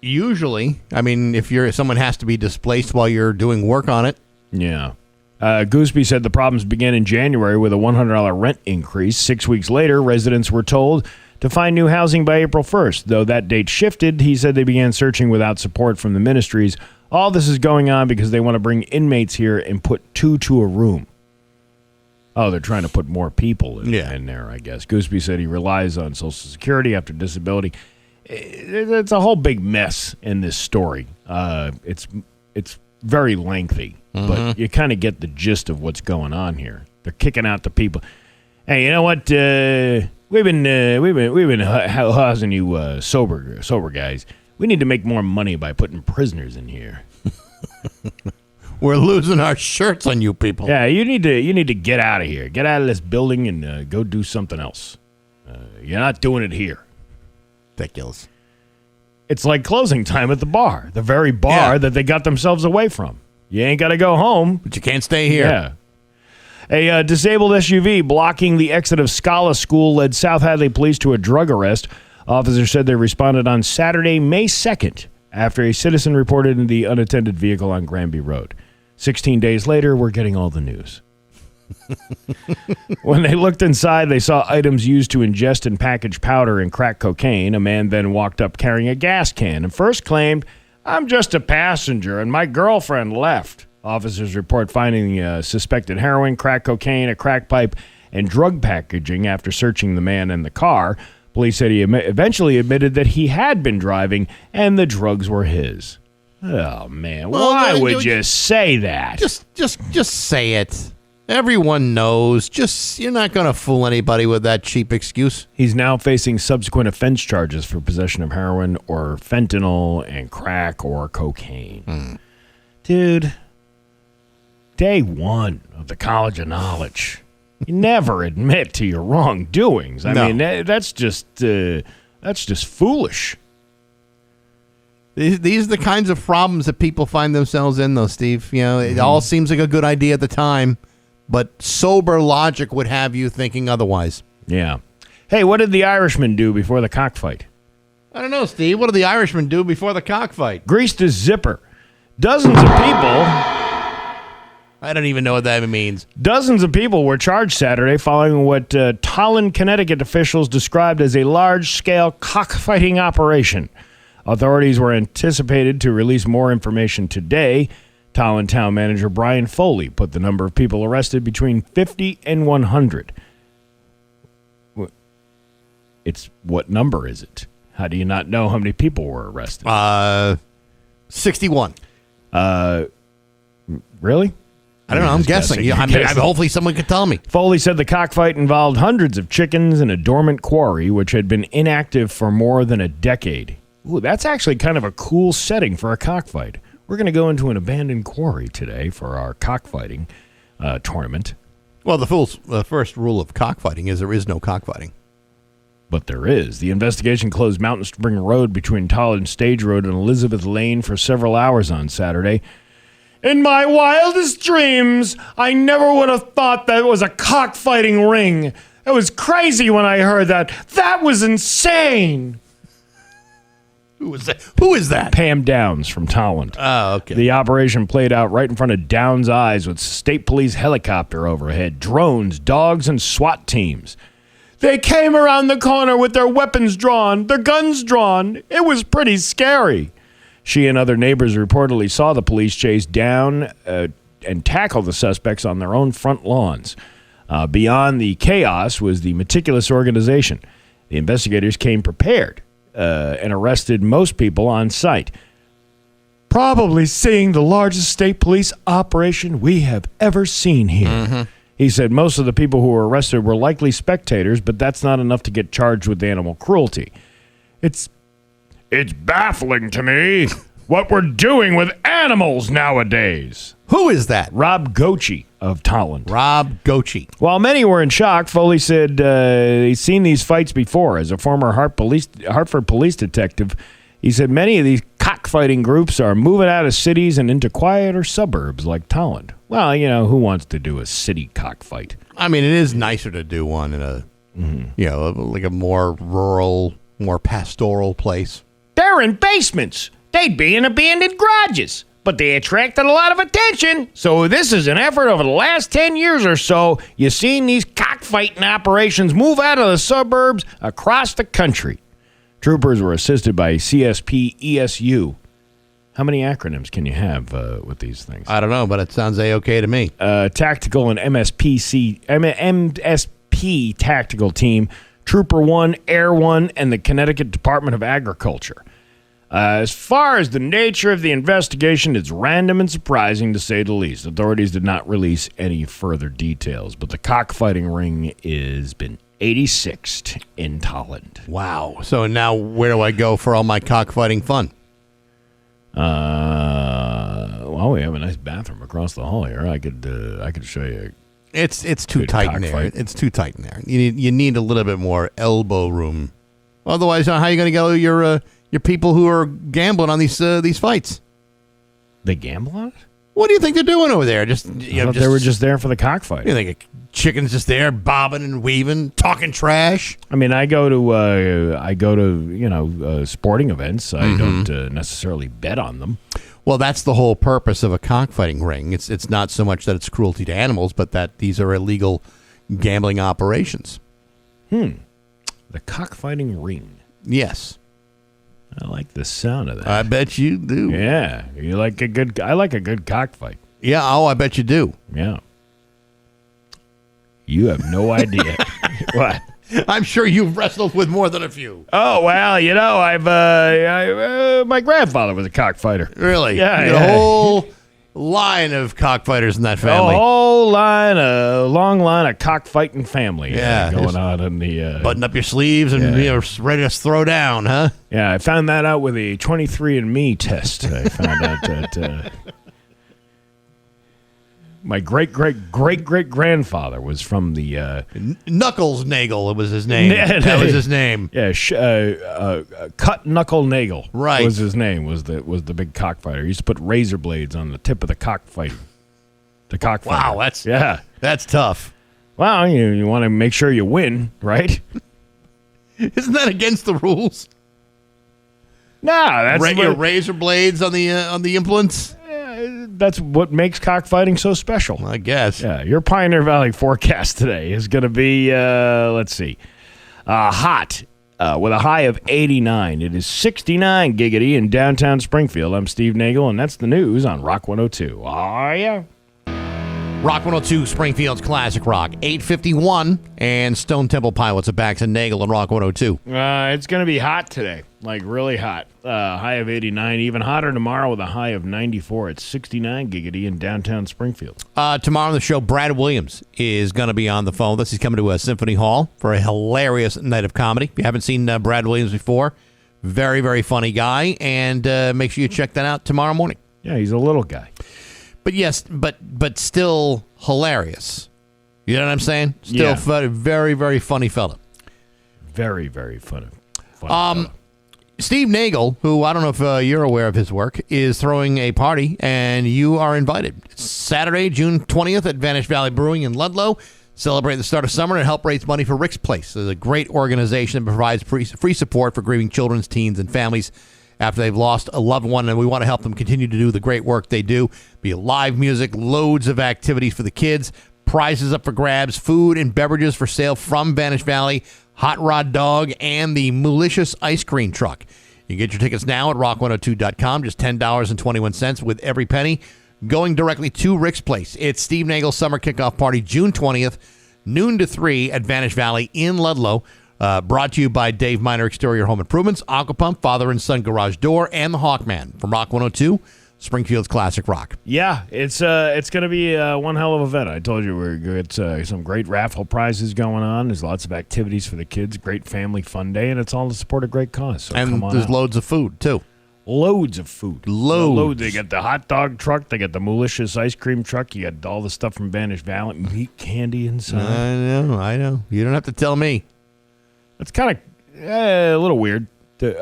Usually. I mean, if someone has to be displaced while you're doing work on it. Yeah. Gooseby said the problems began in January with a $100 rent increase. 6 weeks later, residents were told to find new housing by April 1st. Though that date shifted, he said they began searching without support from the ministries. All this is going on because they want to bring inmates here and put 2 to a room. Oh, they're trying to put more people in there, I guess. Gooseby said he relies on Social Security after disability. It's a whole big mess in this story. It's very lengthy, but you kind of get the gist of what's going on here. They're kicking out the people. Hey, you know what? We've been housing you sober guys. We need to make more money by putting prisoners in here. We're losing our shirts on you people. Yeah, you need to get out of here. Get out of this building and go do something else. You're not doing it here. Ridiculous. It's like closing time at the bar, the very bar that they got themselves away from. You ain't got to go home, but you can't stay here. Yeah. A disabled SUV blocking the exit of Scala School led South Hadley police to a drug arrest. Officers said they responded on Saturday, May 2nd, after a citizen reported the unattended vehicle on Granby Road. 16 days later, we're getting all the news. When they looked inside, they saw items used to ingest and package powder and crack cocaine. A man then walked up carrying a gas can and first claimed, "I'm just a passenger and my girlfriend left." Officers report finding suspected heroin, crack cocaine, a crack pipe, and drug packaging after searching the man and the car. Police said he eventually admitted that he had been driving and the drugs were his. Oh, man. Well, why would you say that? Just say it. Everyone knows. You're not going to fool anybody with that cheap excuse. He's now facing subsequent offense charges for possession of heroin or fentanyl and crack or cocaine. Dude, day one of the College of Knowledge. You never admit to your wrongdoings. I mean, that's just foolish. These are the kinds of problems that people find themselves in, though, Steve. You know, it all seems like a good idea at the time, but sober logic would have you thinking otherwise. Yeah. Hey, what did the Irishman do before the cockfight? I don't know, Steve. What did the Irishman do before the cockfight? Greased his zipper. Dozens of people... I don't even know what that means. Dozens of people were charged Saturday following what Tallinn, Connecticut officials described as a large-scale cockfighting operation. Authorities were anticipated to release more information today. Tallinn town manager Brian Foley put the number of people arrested between 50 and 100. What number is it? How do you not know how many people were arrested? 61. Really? I don't know. I'm guessing. Yeah, hopefully someone could tell me. Foley said the cockfight involved hundreds of chickens in a dormant quarry, which had been inactive for more than a decade. Ooh, that's actually kind of a cool setting for a cockfight. We're going to go into an abandoned quarry today for our cockfighting tournament. Well, the first rule of cockfighting is there is no cockfighting. But there is. The investigation closed Mountain Spring Road between Tolland Stage Road and Elizabeth Lane for several hours on Saturday. In my wildest dreams, I never would have thought that it was a cockfighting ring. It was crazy when I heard that. That was insane. Who is that? Pam Downs from Tolland. Oh, okay. The operation played out right in front of Downs' eyes with state police helicopter overhead, drones, dogs, and SWAT teams. They came around the corner with their weapons drawn, their guns drawn. It was pretty scary. She and other neighbors reportedly saw the police chase down and tackle the suspects on their own front lawns. Beyond the chaos was the meticulous organization. The investigators came prepared and arrested most people on site. Probably seeing the largest state police operation we have ever seen here. Mm-hmm. He said most of the people who were arrested were likely spectators, but that's not enough to get charged with animal cruelty. It's baffling to me what we're doing with animals nowadays. Who is that? Rob Goche of Tolland. Rob Goche. While many were in shock, Foley said he's seen these fights before. As a former Hartford police detective, he said many of these cockfighting groups are moving out of cities and into quieter suburbs like Tolland. Well, who wants to do a city cockfight? I mean, it is nicer to do one in a, like a more rural, more pastoral place. They're in basements. They'd be in abandoned garages. But they attracted a lot of attention. So this is an effort over the last 10 years or so. You've seen these cockfighting operations move out of the suburbs across the country. Troopers were assisted by CSP ESU. How many acronyms can you have with these things? I don't know, but it sounds A-okay to me. Tactical and MSP tactical team, Trooper 1, Air 1, and the Connecticut Department of Agriculture. As far as the nature of the investigation, it's random and surprising to say the least. Authorities did not release any further details, but the cockfighting ring has been 86th in Tolland. Wow. So now where do I go for all my cockfighting fun? Well, we have a nice bathroom across the hall here. I could show you. It's too tight in there. It's too tight in there. You need a little bit more elbow room. Otherwise, how are you going to get your people who are gambling on these fights? They gamble on it? What do you think they're doing over there? They were just there for the cockfight. You think a chicken's just there bobbing and weaving, talking trash? I mean, I go to sporting events. I don't necessarily bet on them. Well, that's the whole purpose of a cockfighting ring. It's not so much that it's cruelty to animals, but that these are illegal gambling operations. The cockfighting ring. Yes. I like the sound of that. I bet you do. Yeah. I like a good cockfight. Yeah, I bet you do. Yeah. You have no idea. What? I'm sure you've wrestled with more than a few. Oh, well, I've my grandfather was a cockfighter. Really? Yeah. A whole line of cockfighters in that family. A long line of cockfighting family. Going on in the... button up your sleeves and ready to throw down, huh? Yeah, I found that out with a 23andMe test. I found out that my great-great-great-great-grandfather was from the... Knuckles Nagle was his name. That was his name. Yeah, Cut Knuckle Nagle. Right. Was his name, was the big cockfighter. He used to put razor blades on the tip of the cockfighter. Wow, that's tough. Well, you want to make sure you win, right? Isn't that against the rules? No, that's your razor blades on the implements. That's what makes cockfighting so special. I guess. Yeah, your Pioneer Valley forecast today is going to be, hot with a high of 89. It is 69 giggity in downtown Springfield. I'm Steve Nagle, and that's the news on Rock 102. Oh, yeah. Rock 102, Springfield's Classic Rock. 8:51, and Stone Temple Pilots of Bax and Nagle on Rock 102. It's going to be hot today, like really hot. High of 89, even hotter tomorrow with a high of 94. It's 69 giggity in downtown Springfield. Tomorrow on the show, Brad Williams is going to be on the phone with us. He's coming to a Symphony Hall for a hilarious night of comedy. If you haven't seen Brad Williams before, very, very funny guy, and make sure you check that out tomorrow morning. Yeah, he's a little guy. But yes, but still hilarious. You know what I'm saying? Still very, very funny fella. Very, very funny fella. Steve Nagle, who I don't know if you're aware of his work, is throwing a party, and you are invited. It's Saturday, June 20th at Vanish Valley Brewing in Ludlow. Celebrate the start of summer and help raise money for Rick's Place. It's a great organization that provides free support for grieving children, teens, and families after they've lost a loved one, and we want to help them continue to do the great work they do. Be live music, loads of activities for the kids, prizes up for grabs, food and beverages for sale from Vanish Valley, Hot Rod Dog, and the Malicious Ice Cream Truck. You can get your tickets now at rock102.com, just $10.21 with every penny going directly to Rick's Place. It's Steve Nagle's Summer Kickoff Party, June 20th, noon to 3 at Vanish Valley in Ludlow. Brought to you by Dave Miner Exterior Home Improvements, Aquapump, Father and Son Garage Door, and the Hawkman from Rock 102, Springfield's Classic Rock. Yeah, it's going to be one hell of an event. I told you we're got some great raffle prizes going on. There's lots of activities for the kids, great family fun day, and it's all to support a great cause. So and come on there's out. loads of food, too. Loads of food. Loads. They got the hot dog truck. They got the Malicious Ice Cream Truck. You got all the stuff from Vanish Valley. Meat candy inside. I know. You don't have to tell me. It's kind of a little weird.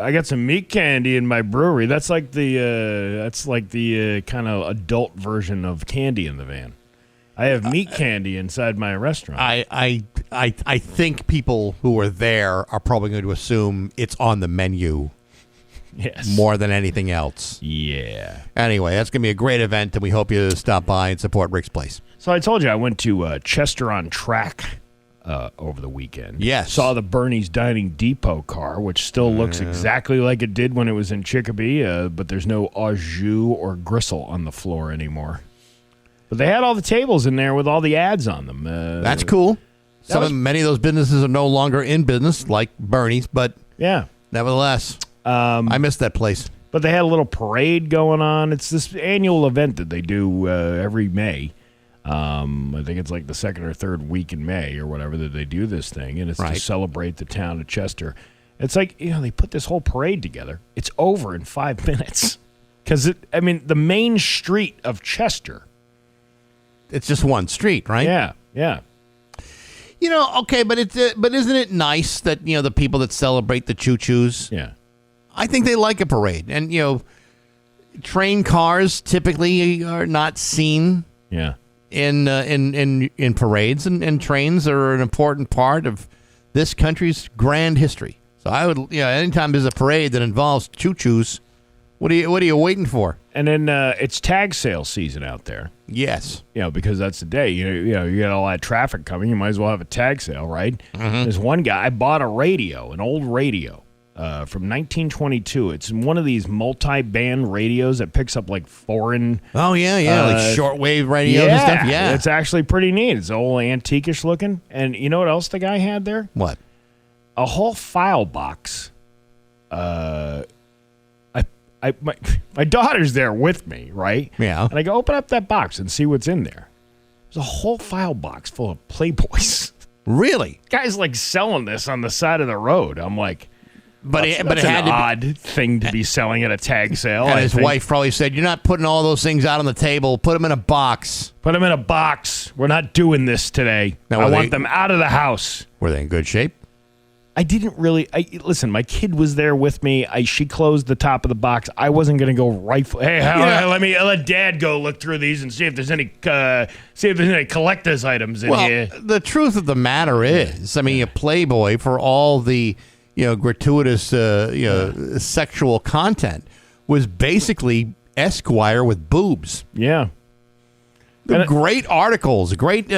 I got some meat candy in my brewery. That's like the kind of adult version of candy in the van. I have meat candy inside my restaurant. I think people who are there are probably going to assume it's on the menu. Yes. More than anything else. Yeah. Anyway, that's going to be a great event, and we hope you stop by and support Rick's Place. So I told you I went to Chester on Track over the weekend. Yes. Saw the Bernie's Dining Depot car, which still looks exactly like it did when it was in Chicopee, but there's no au jus or gristle on the floor anymore. But they had all the tables in there with all the ads on them. That's cool. Many of those businesses are no longer in business, like Bernie's, but yeah, nevertheless, I missed that place. But they had a little parade going on. It's this annual event that they do every May. I think it's like the second or third week in May or whatever that they do this thing, and it's to celebrate the town of Chester. It's like, they put this whole parade together. It's over in 5 minutes. Because, the main street of Chester. It's just one street, right? Yeah. Okay, but isn't it nice that, the people that celebrate the choo-choos? Yeah. I think they like a parade. And, train cars typically are not seen. Yeah. In parades, and trains are an important part of this country's grand history. So I would, anytime there's a parade that involves choo-choos, what are you waiting for? And then it's tag sale season out there. Yes. Because that's the day. You got all that traffic coming. You might as well have a tag sale, right? Mm-hmm. There's one guy, I bought an old radio. From 1922. It's one of these multi-band radios that picks up like foreign... Oh, yeah, like shortwave radios and stuff. Yeah, it's actually pretty neat. It's old antique-ish looking. And you know what else the guy had there? What? A whole file box. My daughter's there with me, right? Yeah. And I go, open up that box and see what's in there. There's a whole file box full of Playboys. Really? Guy's like selling this on the side of the road. I'm like... But it had had an odd thing to be selling at a tag sale. And his wife probably said, "You're not putting all those things out on the table. Put them in a box. Put them in a box. We're not doing this today. Now, I want them out of the house." Were they in good shape? I didn't really. Listen, my kid was there with me. She closed the top of the box. I wasn't going to go rifle. Hey, let Dad go look through these and see if there's any collector's items in here. The truth of the matter is, a Playboy, for all the gratuitous, sexual content, was basically Esquire with boobs. Yeah. Great articles, great,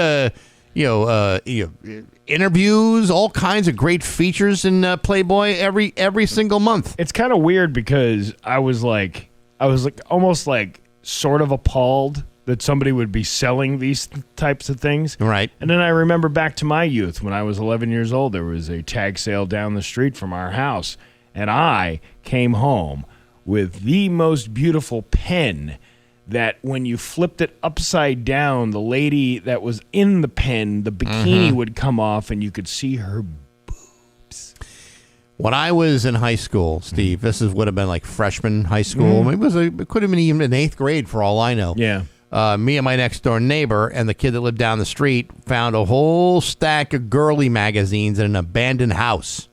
interviews, all kinds of great features in Playboy every single month. It's kind of weird because I was like almost like sort of appalled that somebody would be selling these types of things. Right. And then I remember back to my youth when I was 11 years old, there was a tag sale down the street from our house, and I came home with the most beautiful pen that when you flipped it upside down, the lady that was in the pen, the bikini would come off and you could see her boobs. When I was in high school, Steve, would have been like freshman high school. It could have been even in 8th grade for all I know. Yeah. Me and my next door neighbor and the kid that lived down the street found a whole stack of girly magazines in an abandoned house.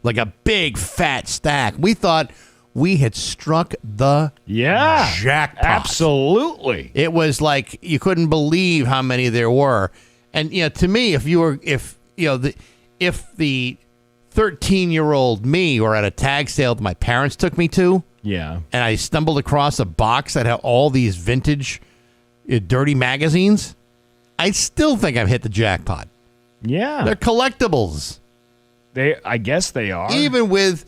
Like a big fat stack. We thought we had struck the jackpot. Absolutely. It was like you couldn't believe how many there were. And to me, if the 13-year-old me were at a tag sale that my parents took me to, yeah, and I stumbled across a box that had all these vintage dirty magazines, I still think I've hit the jackpot. Yeah. They're collectibles. I guess they are. Even with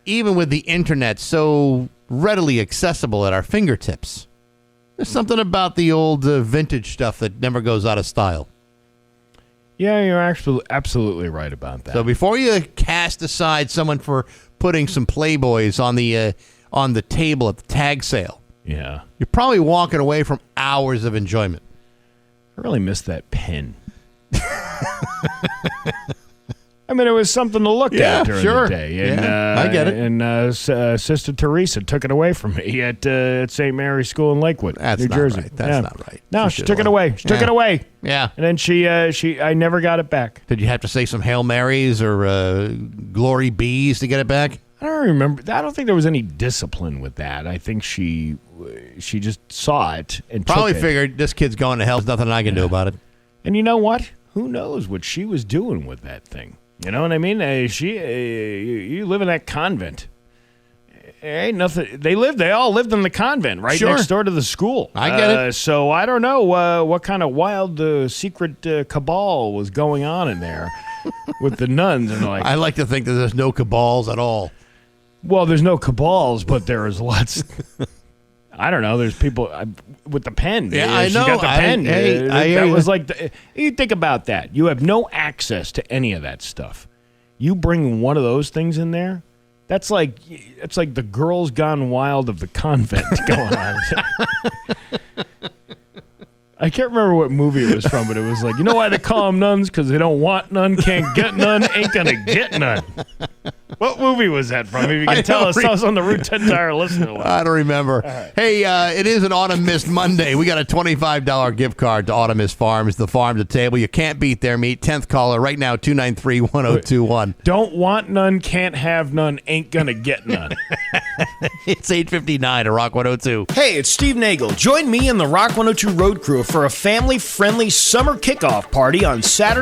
the internet so readily accessible at our fingertips. There's something about the old vintage stuff that never goes out of style. Yeah, you're absolutely right about that. So before you cast aside someone for putting some Playboys on the table at the tag sale, yeah, you're probably walking away from hours of enjoyment. I really miss that pen. I mean, it was something to look at during the day. And, I get it. And Sister Teresa took it away from me at St. Mary's School in Lakewood, New Jersey. Right. That's not right. No, she took it away. She took it away. Yeah. And then I never got it back. Did you have to say some Hail Marys or Glory Bees to get it back? I don't remember. I don't think there was any discipline with that. I think she just saw it and probably took it. Figured this kid's going to hell. There's nothing I can do about it. And you know what? Who knows what she was doing with that thing? You know what I mean? You live in that convent. Ain't nothing. They all lived in the convent right next door to the school. I get it. So I don't know what kind of wild secret cabal was going on in there with the nuns. And I like to think that there's no cabals at all. Well, there's no cabals, but there's lots. I don't know. There's people with the pen. Yeah, I know. She got the pen. That was like you think about that. You have no access to any of that stuff. You bring one of those things in there. It's like the Girls Gone Wild of the convent going on. I can't remember what movie it was from, but it was like, you know why they call them nuns? Because they don't want none, can't get none, ain't gonna get none. What movie was that from? If you can tell us on the Route 10 Tire listener line. I don't remember. Right. Hey, it is an Autumn Mist Monday. We got a $25 gift card to Autumn Mist Farms, the farm to table. You can't beat their meat. 10th caller right now, 293-1021. Don't want none, can't have none, ain't gonna get none. It's 8:59 at Rock 102. Hey, it's Steve Nagle. Join me and the Rock 102 Road Crew for a family-friendly summer kickoff party on Saturday.